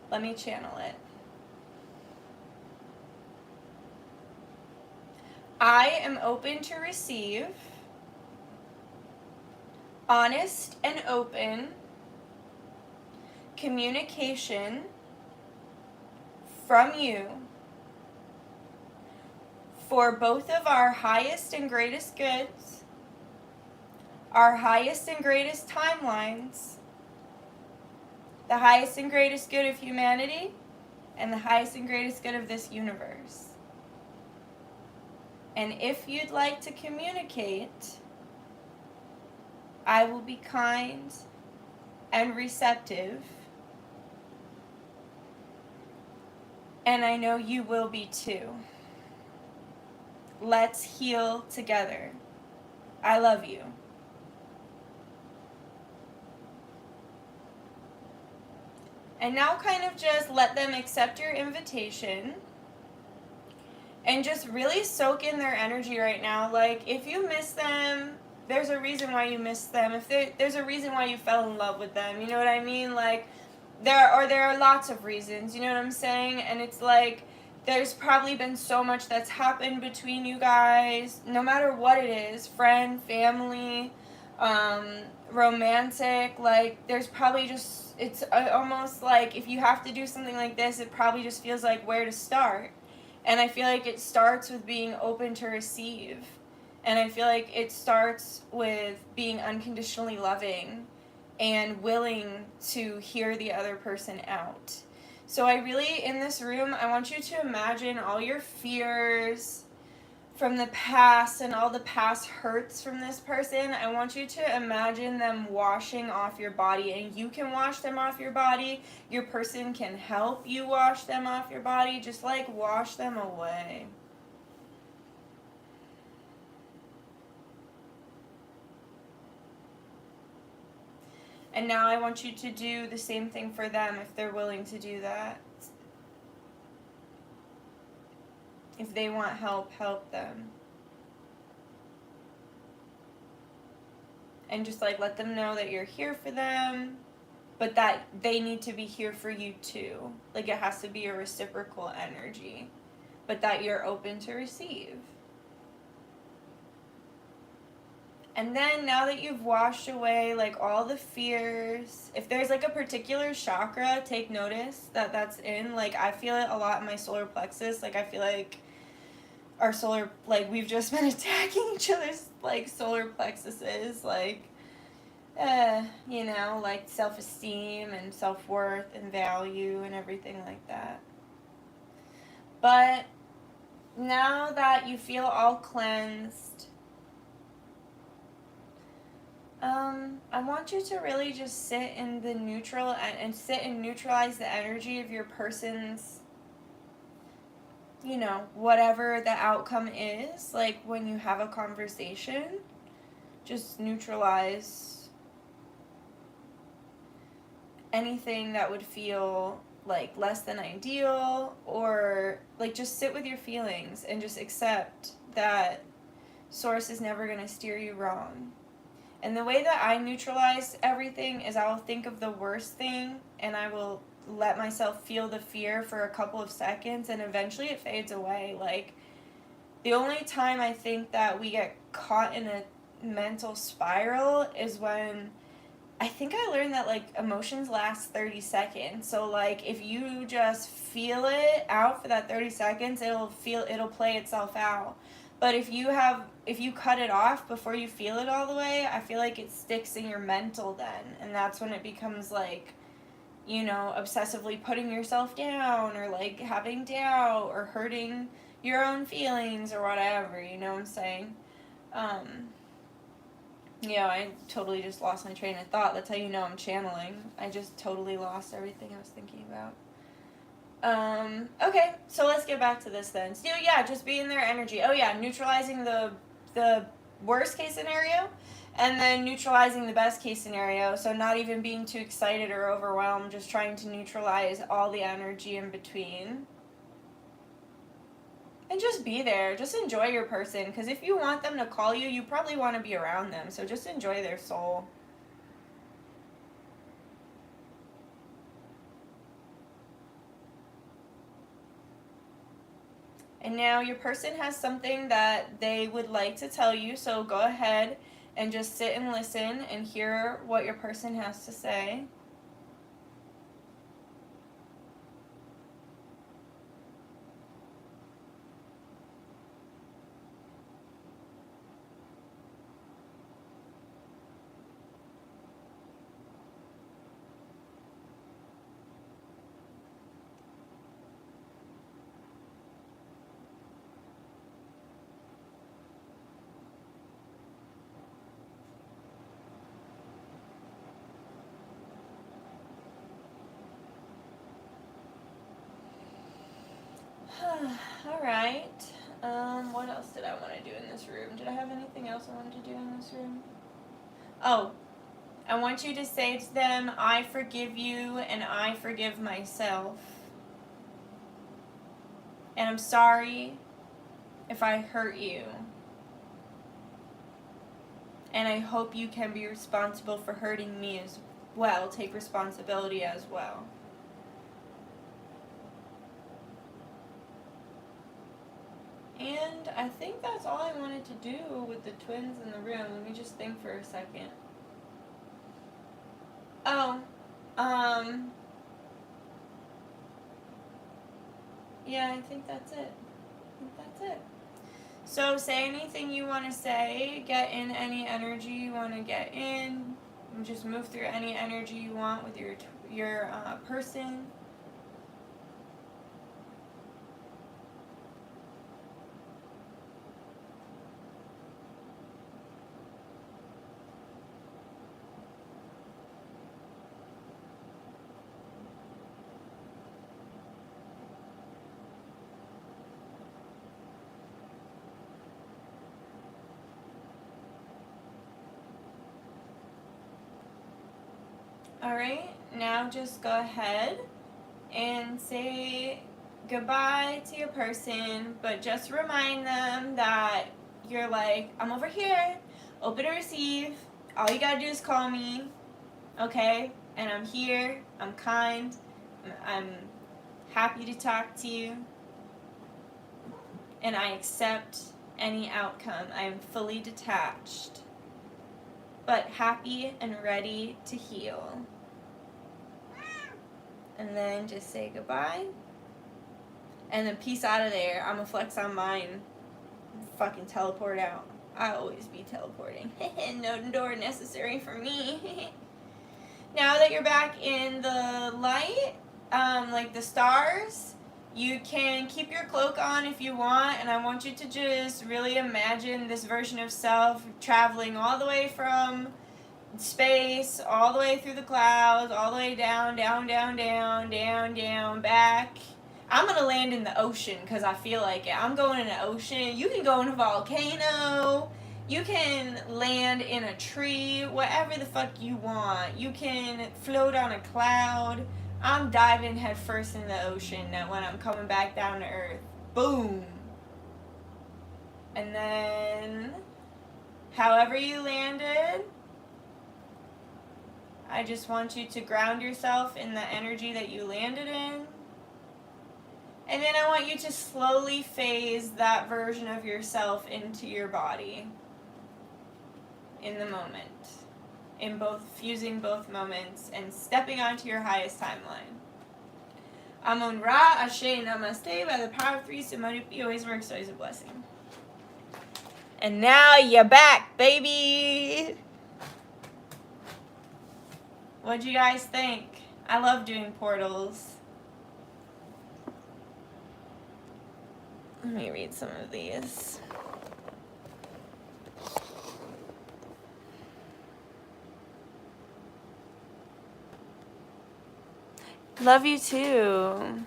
let me channel it. I am open to receive honest and open communication from you for both of our highest and greatest goods, our highest and greatest timelines, the highest and greatest good of humanity, and the highest and greatest good of this universe. And if you'd like to communicate, I will be kind and receptive, and I know you will be too. Let's heal together. I love you. And now kind of just let them accept your invitation and just really soak in their energy right now. Like, if you miss them, there's a reason why you miss them. If there's a reason why you fell in love with them, you know what I mean? Like, there are lots of reasons, you know what I'm saying? And it's like, there's probably been so much that's happened between you guys, no matter what it is, friend, family, romantic, like, there's probably just, it's almost like if you have to do something like this, it probably just feels like where to start. And I feel like it starts with being open to receive. And I feel like it starts with being unconditionally loving and willing to hear the other person out. So I really, in this room, I want you to imagine all your fears, from the past and all the past hurts from this person, I want you to imagine them washing off your body, and you can wash them off your body. Your person can help you wash them off your body. Just like wash them away. And now I want you to do the same thing for them if they're willing to do that. If they want help, help them. And just like let them know that you're here for them, but that they need to be here for you too. Like it has to be a reciprocal energy, but that you're open to receive. And then now that you've washed away like all the fears, if there's like a particular chakra, take notice that that's in. Like I feel it a lot in my solar plexus. Like I feel like our solar, like we've just been attacking each other's like solar plexuses, like you know, like self-esteem and self-worth and value and everything like that. But now that you feel all cleansed, I want you to really just sit in the neutral and sit and neutralize the energy of your person's, you know, whatever the outcome is. Like when you have a conversation, just neutralize anything that would feel like less than ideal, or like just sit with your feelings and just accept that Source is never going to steer you wrong. And the way that I neutralize everything is I will think of the worst thing and I will let myself feel the fear for a couple of seconds, and eventually it fades away. Like the only time I think that we get caught in a mental spiral is when I think I learned that like emotions last 30 seconds. So like if you just feel it out for that 30 seconds, it'll play itself out. But if you cut it off before you feel it all the way, I feel like it sticks in your mental then. And that's when it becomes like, you know, obsessively putting yourself down, or like having doubt, or hurting your own feelings or whatever, you know what I'm saying? Yeah, I totally just lost my train of thought. That's how you know I'm channeling. I just totally lost everything I was thinking about. Okay, so let's get back to this then. So yeah, just be in their energy. Oh yeah, neutralizing the worst case scenario, and then neutralizing the best case scenario. So not even being too excited or overwhelmed, just trying to neutralize all the energy in between. And just be there. Just enjoy your person. Because if you want them to call you, you probably want to be around them. So just enjoy their soul. And now your person has something that they would like to tell you. So go ahead and just sit and listen and hear what your person has to say. Alright. What else did I want to do in this room? Did I have anything else I wanted to do in this room? Oh, I want you to say to them, I forgive you and I forgive myself. And I'm sorry if I hurt you. And I hope you can be responsible for hurting me as well. Take responsibility as well. And I think that's all I wanted to do with the twins in the room. Let me just think for a second. Oh, yeah, I think that's it. So say anything you want to say, get in any energy you want to get in, and just move through any energy you want with your person. All right, now just go ahead and say goodbye to your person, but just remind them that you're like, I'm over here, open and receive. All you gotta do is call me, okay? And I'm here, I'm kind, I'm happy to talk to you, and I accept any outcome. I am fully detached, but happy and ready to heal. And then just say goodbye. And then peace out of there. I'm gonna flex on mine. Fucking teleport out. I always be teleporting. No door necessary for me. Now that you're back in the light, like the stars, you can keep your cloak on if you want, and I want you to just really imagine this version of self traveling all the way from space, all the way through the clouds, all the way down, down, down, down, down, down, back. I'm gonna land in the ocean because I feel like it. I'm going in the ocean. You can go in a volcano. You can land in a tree. Whatever the fuck you want. You can float on a cloud. I'm diving headfirst in the ocean when I'm coming back down to earth. Boom. And then, however you landed, I just want you to ground yourself in the energy that you landed in. And then I want you to slowly phase that version of yourself into your body in the moment. In both, fusing both moments and stepping onto your highest timeline. Amun Ra, Ashe, Namaste, by the power of three, Simonupi always works, always a blessing. And now you're back, baby! What'd you guys think? I love doing portals. Let me read some of these. Love you too.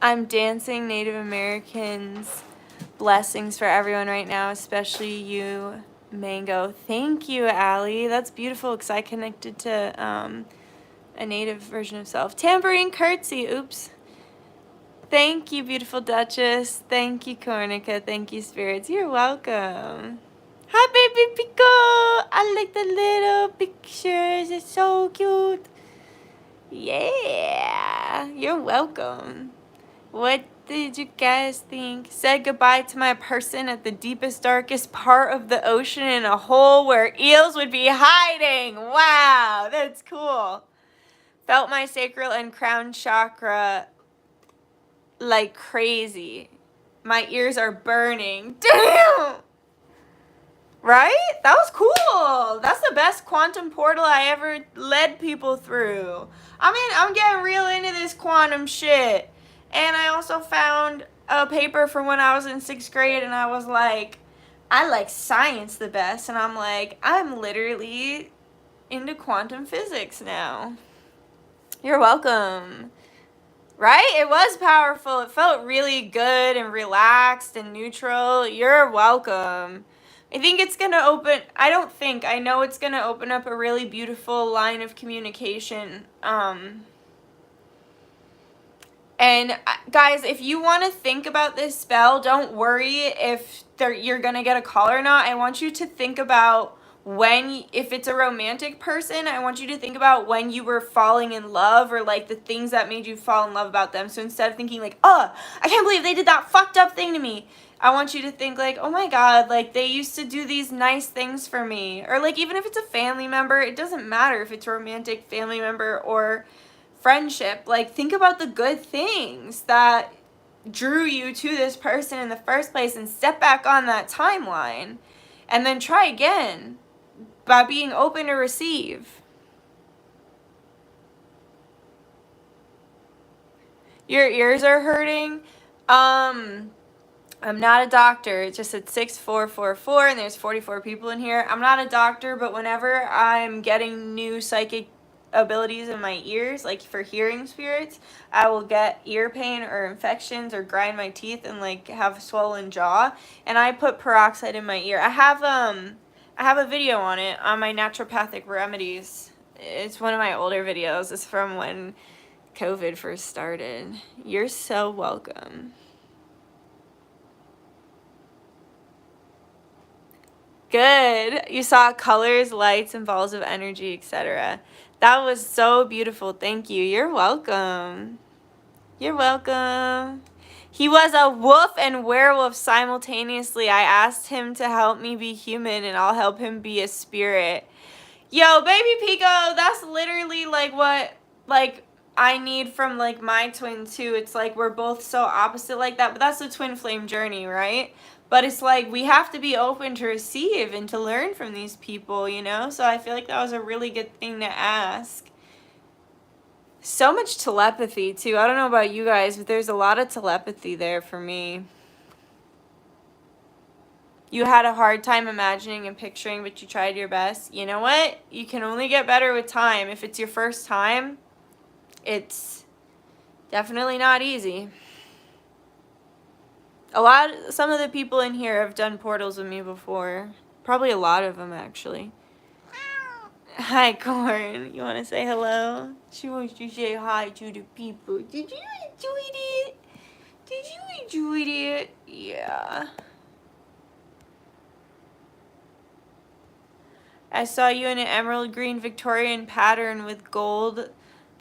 I'm dancing Native Americans. Blessings for everyone right now, especially you, Mango. Thank you, Allie. That's beautiful because I connected to a native version of self. Tambourine curtsy. Oops. Thank you, beautiful Duchess. Thank you, Cornica. Thank you, spirits. You're welcome. Hi, baby Pico. I like the little pictures. It's so cute. Yeah. You're welcome. What did you guys think? Said goodbye to my person at the deepest, darkest part of the ocean in a hole where eels would be hiding. Wow, that's cool. Felt my sacral and crown chakra like crazy. My ears are burning. Damn! Right? That was cool. That's the best quantum portal I ever led people through. I mean, I'm getting real into this quantum shit. And I also found a paper from when I was in 6th grade, and I was like, I like science the best. And I'm like, I'm literally into quantum physics now. You're welcome. Right? It was powerful. It felt really good and relaxed and neutral. You're welcome. I think it's going to open, I know it's going to open up a really beautiful line of communication. And guys, if you want to think about this spell, don't worry if you're going to get a call or not. I want you to think about if it's a romantic person, I want you to think about when you were falling in love, or like the things that made you fall in love about them. So instead of thinking like, oh, I can't believe they did that fucked up thing to me, I want you to think like, oh my God, like they used to do these nice things for me. Or like, even if it's a family member, it doesn't matter if it's a romantic family member or friendship. Like, think about the good things that drew you to this person in the first place and step back on that timeline and then try again by being open to receive. Your ears are hurting. I'm not a doctor. It just said 6444 and there's 44 people in here. I'm not a doctor, but whenever I'm getting new psychic abilities in my ears, like for hearing spirits, I will get ear pain or infections or grind my teeth and like have a swollen jaw, and I put peroxide in my ear. I have a video on it on my naturopathic remedies. It's one of my older videos. It's from when COVID first started. You're so welcome. Good. You saw colors, lights, and balls of energy, etc. That was so beautiful. Thank you. You're welcome. You're welcome. He was a wolf and werewolf simultaneously. I asked him to help me be human, and I'll help him be a spirit. Yo, baby Pico, that's literally like what like I need from like my twin too. It's like we're both so opposite like that, but that's the twin flame journey, right? But it's like we have to be open to receive and to learn from these people, you know? So I feel like that was a really good thing to ask. So much telepathy too. I don't know about you guys, but there's a lot of telepathy there for me. You had a hard time imagining and picturing, but you tried your best. You know what? You can only get better with time. If it's your first time, it's definitely not easy. Some of the people in here have done portals with me before. Probably a lot of them, actually. Hi, Corn. You want to say hello? She wants to say hi to the people. Did you enjoy it? Did you enjoy it? Yeah. I saw you in an emerald green Victorian pattern with gold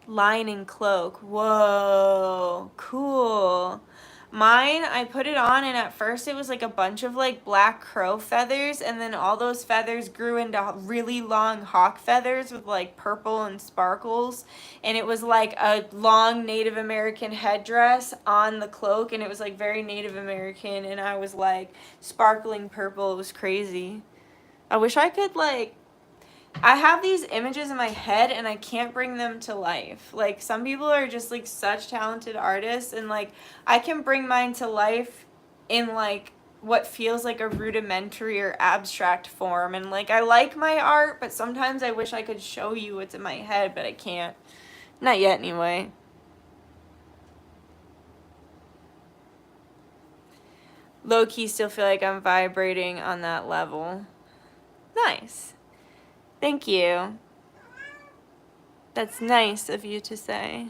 lining cloak. Whoa, cool. Mine, I put it on, and at first it was like a bunch of like black crow feathers, and then all those feathers grew into really long hawk feathers with like purple and sparkles, and it was like a long Native American headdress on the cloak, and it was like very Native American, and I was like sparkling purple. It was crazy. I wish I could like, I have these images in my head and I can't bring them to life. Like, some people are just like such talented artists, and like I can bring mine to life in like what feels like a rudimentary or abstract form. And like, I like my art, but sometimes I wish I could show you what's in my head, but I can't. Not yet anyway. Low-key still feel like I'm vibrating on that level. Nice. Thank you. That's nice of you to say.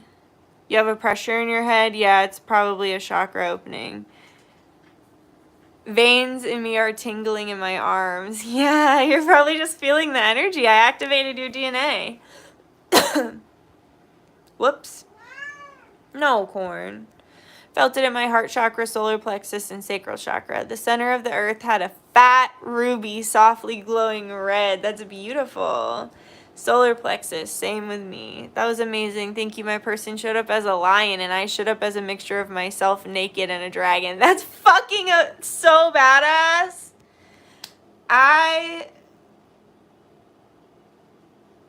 You have a pressure in your head? Yeah, it's probably a chakra opening. Veins in me are tingling in my arms. Yeah, you're probably just feeling the energy. I activated your DNA. Whoops. No, Corn. Felt it in my heart chakra, solar plexus, and sacral chakra. The center of the earth had a fat ruby, softly glowing red. That's beautiful. Solar plexus, same with me. That was amazing. Thank you. My person showed up as a lion, and I showed up as a mixture of myself naked and a dragon. That's fucking so badass. I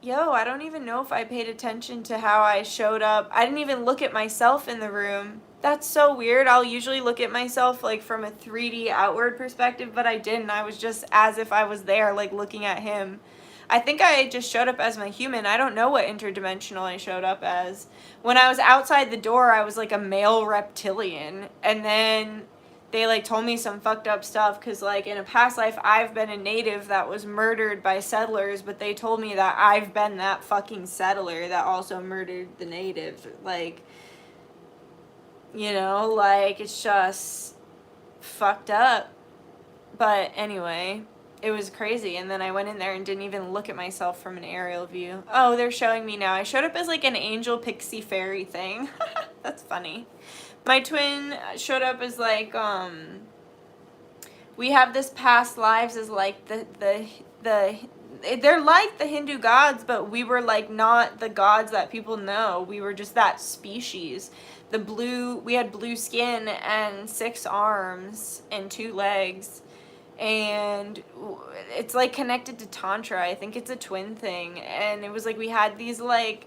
don't even know if I paid attention to how I showed up. I didn't even look at myself in the room. That's so weird. I'll usually look at myself like from a 3D outward perspective, but I didn't. I was just as if I was there, like looking at him. I think I just showed up as my human. I don't know what interdimensional I showed up as. When I was outside the door, I was like a male reptilian, and then they like told me some fucked up stuff because like in a past life I've been a native that was murdered by settlers, but they told me that I've been that fucking settler that also murdered the natives. Like, you know, like it's just fucked up. But anyway, it was crazy. And then I went in there and didn't even look at myself from an aerial view. Oh, they're showing me now. I showed up as like an angel pixie fairy thing. That's funny. My twin showed up as like, we have this past lives as like they're like the Hindu gods, but we were like not the gods that people know. We were just that species. We had blue skin and 6 arms and 2 legs. And it's like connected to Tantra. I think it's a twin thing. And it was like we had these like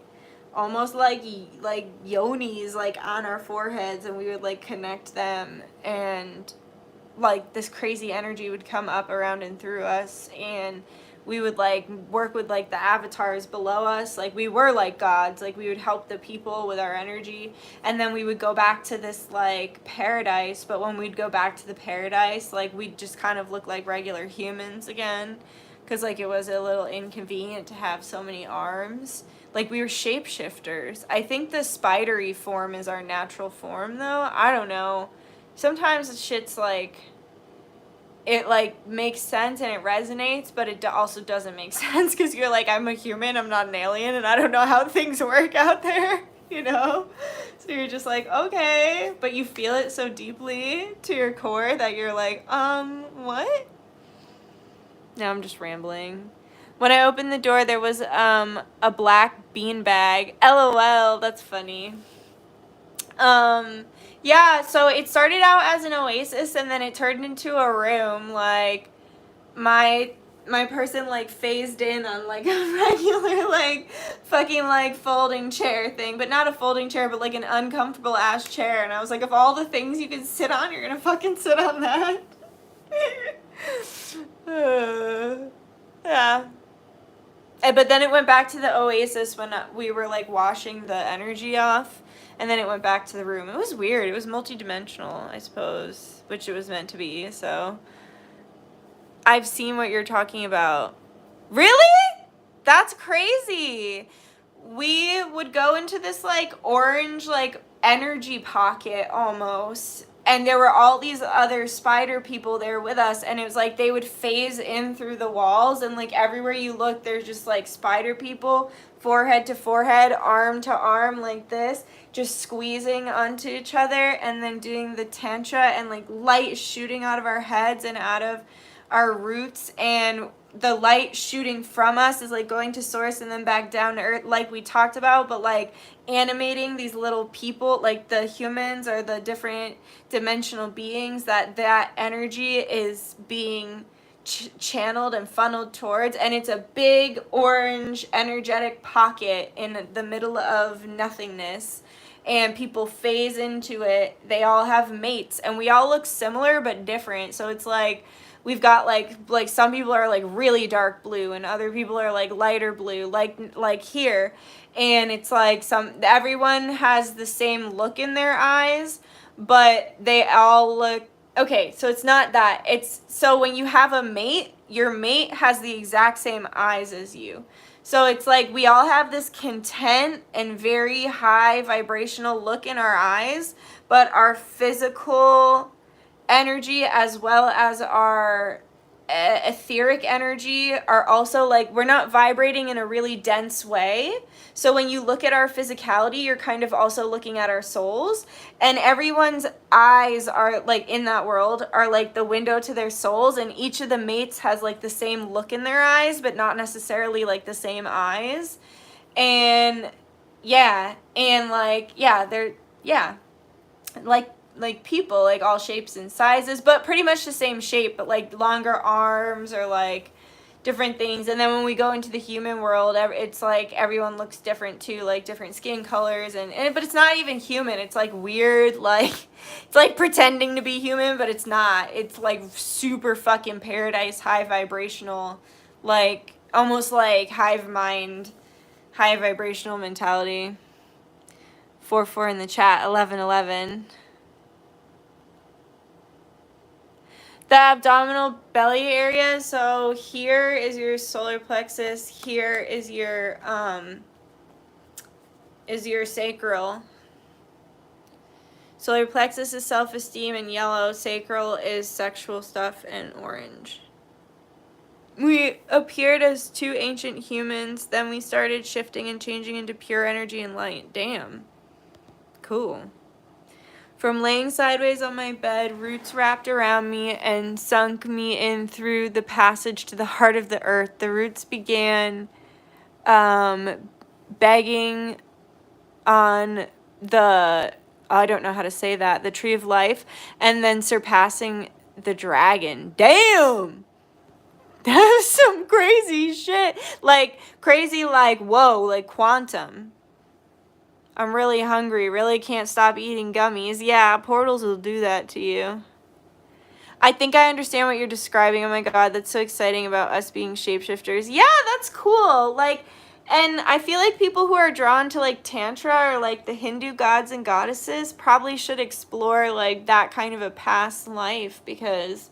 almost like yonis like on our foreheads, and we would like connect them, and like this crazy energy would come up around and through us, and we would like work with like the avatars below us. Like we were like gods. Like we would help the people with our energy, and then we would go back to this like paradise. But when we'd go back to the paradise, like we'd just kind of look like regular humans again, because like it was a little inconvenient to have so many arms. Like we were shapeshifters. I think the spidery form is our natural form though. I don't know. Sometimes the shit's like, it like makes sense and it resonates, but it also doesn't make sense because you're like, I'm a human, I'm not an alien, and I don't know how things work out there, you know? So you're just like, okay, but you feel it so deeply to your core that you're like, what? No, I'm just rambling. When I opened the door, there was a black beanbag. LOL, that's funny. Yeah, so it started out as an oasis and then it turned into a room. Like my person like phased in on like a regular like fucking like folding chair thing, but not a folding chair, but like an uncomfortable ass chair. And I was like, of all the things you can sit on, you're gonna fucking sit on that. Yeah. But then it went back to the oasis when we were like washing the energy off, and then it went back to the room. It was weird. It was multidimensional, I suppose, which it was meant to be. So I've seen what you're talking about. Really? That's crazy. We would go into this like orange like energy pocket almost, and there were all these other spider people there with us, and it was like they would phase in through the walls, and like everywhere you look there's just like spider people, forehead to forehead, arm to arm, like this, just squeezing onto each other, and then doing the tantra, and like light shooting out of our heads and out of our roots, and the light shooting from us is like going to source and then back down to earth like we talked about, but like animating these little people, like the humans or the different dimensional beings that energy is being channeled and funneled towards, and it's a big orange energetic pocket in the middle of nothingness, and people phase into it. They all have mates, and we all look similar but different. So it's like we've got like some people are like really dark blue and other people are like lighter blue, like here. And it's like everyone has the same look in their eyes, but they all look okay. So it's not that. It's so when you have a mate, your mate has the exact same eyes as you. So it's like we all have this content and very high vibrational look in our eyes, but our physical energy as well as our etheric energy are also like, we're not vibrating in a really dense way. So when you look at our physicality, you're kind of also looking at our souls, and everyone's eyes are like in that world are like the window to their souls, and each of the mates has like the same look in their eyes but not necessarily like the same eyes. And yeah, and like yeah, they're like people, like all shapes and sizes, but pretty much the same shape, but like longer arms or like different things. And then when we go into the human world, it's like everyone looks different too, like different skin colors, and but it's not even human. It's like weird, like it's like pretending to be human, but it's not. It's like super fucking paradise, high vibrational, like almost like hive mind, high vibrational mentality. 4-4 in the chat, 11-11. The abdominal belly area, so here is your solar plexus, here is your sacral. Solar plexus is self-esteem in yellow, sacral is sexual stuff in orange. We appeared as two ancient humans, then we started shifting and changing into pure energy and light. Damn. Cool. From laying sideways on my bed, roots wrapped around me and sunk me in through the passage to the heart of the earth. The roots began begging on I don't know how to say that, the tree of life, and then surpassing the dragon. Damn! That's some crazy shit. Like, crazy, like, whoa, like quantum. I'm really hungry, really can't stop eating gummies. Yeah, portals will do that to you. I think I understand what you're describing. Oh my god, that's so exciting about us being shapeshifters. Yeah, that's cool. Like, and I feel like people who are drawn to like Tantra or like the Hindu gods and goddesses probably should explore like that kind of a past life, because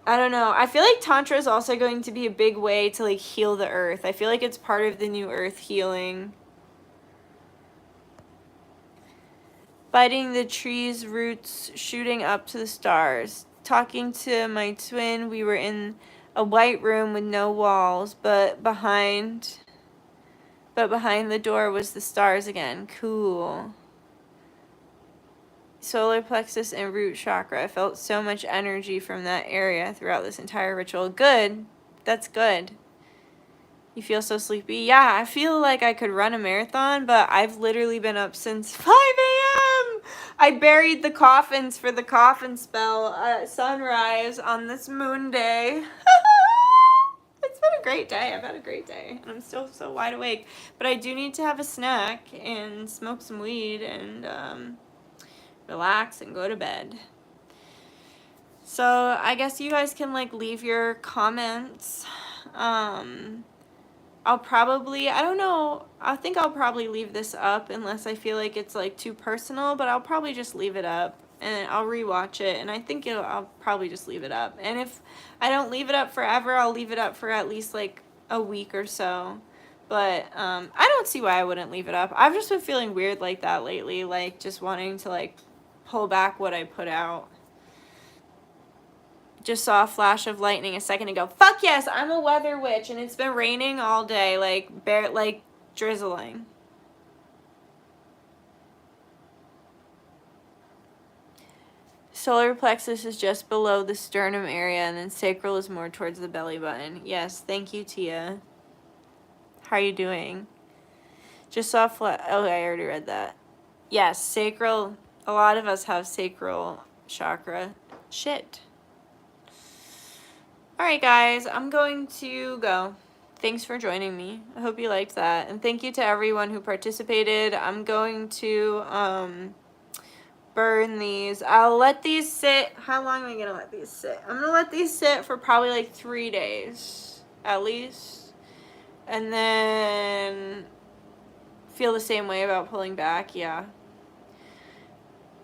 I don't know. I feel like Tantra is also going to be a big way to like heal the earth. I feel like it's part of the new earth healing. Biting the tree's roots, shooting up to the stars. Talking to my twin, we were in a white room with no walls, but behind the door was the stars again. Cool. Solar plexus and root chakra. I felt so much energy from that area throughout this entire ritual. Good. That's good. You feel so sleepy? Yeah, I feel like I could run a marathon, but I've literally been up since 5 a.m. I buried the coffins for the coffin spell at sunrise on this moon day. It's been a great day. I've had a great day, and I'm still so wide awake. But I do need to have a snack and smoke some weed and relax and go to bed. So I guess you guys can like leave your comments. I'll probably, I don't know, I think I'll probably leave this up unless I feel like it's like too personal, but I'll probably just leave it up and I'll rewatch it, and I think I'll probably just leave it up. And if I don't leave it up forever, I'll leave it up for at least like a week or so. But I don't see why I wouldn't leave it up. I've just been feeling weird like that lately, like just wanting to like pull back what I put out. Just saw a flash of lightning a second ago. Fuck yes, I'm a weather witch, and it's been raining all day, like drizzling. Solar plexus is just below the sternum area, and then sacral is more towards the belly button. Yes, thank you, Tia. How are you doing? Just saw okay, I already read that. Yes, sacral. A lot of us have sacral chakra. Shit. Alright guys, I'm going to go. Thanks for joining me. I hope you liked that. And thank you to everyone who participated. I'm going to burn these. I'll let these sit. How long am I going to let these sit? I'm going to let these sit for probably like 3 days at least. And then feel the same way about pulling back. Yeah.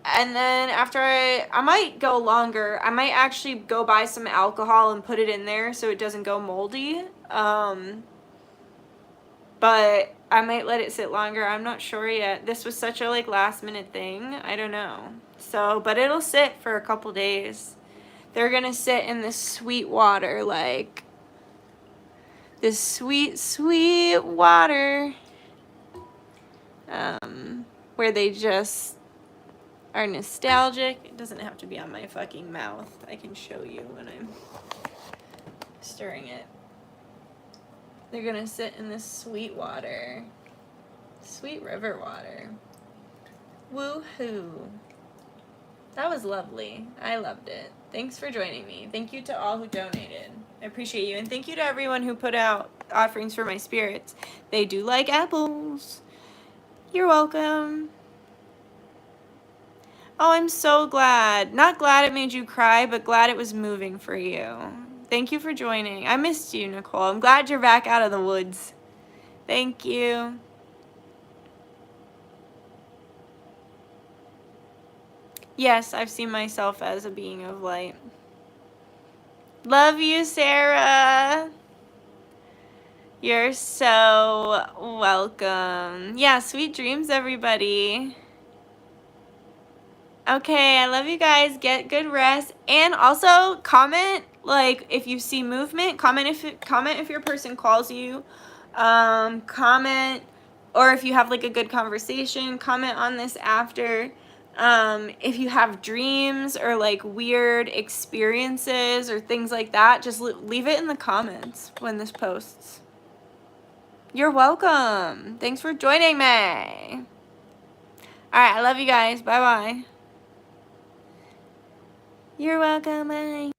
And then after I might go longer. I might actually go buy some alcohol and put it in there so it doesn't go moldy. But I might let it sit longer. I'm not sure yet. This was such a like last minute thing. I don't know. So, but it'll sit for a couple days. They're gonna sit in this sweet water, like this sweet, sweet water. Where they just are nostalgic. It doesn't have to be on my fucking mouth. I can show you when I'm stirring it. They're gonna sit in this sweet water. Sweet river water. Woohoo. That was lovely. I loved it. Thanks for joining me. Thank you to all who donated. I appreciate you. And thank you to everyone who put out offerings for my spirits. They do like apples. You're welcome. Oh, I'm so glad. Not glad it made you cry, but glad it was moving for you. Thank you for joining. I missed you, Nicole. I'm glad you're back out of the woods. Thank you. Yes, I've seen myself as a being of light. Love you, Sarah. You're so welcome. Yeah, sweet dreams, everybody. Okay, I love you guys. Get good rest. And also comment, like, if you see movement, comment if your person calls you. Comment, or if you have like a good conversation, comment on this after. If you have dreams or like weird experiences or things like that, just leave it in the comments when this posts. You're welcome. Thanks for joining me. All right, I love you guys. Bye-bye. You're welcome. Bye.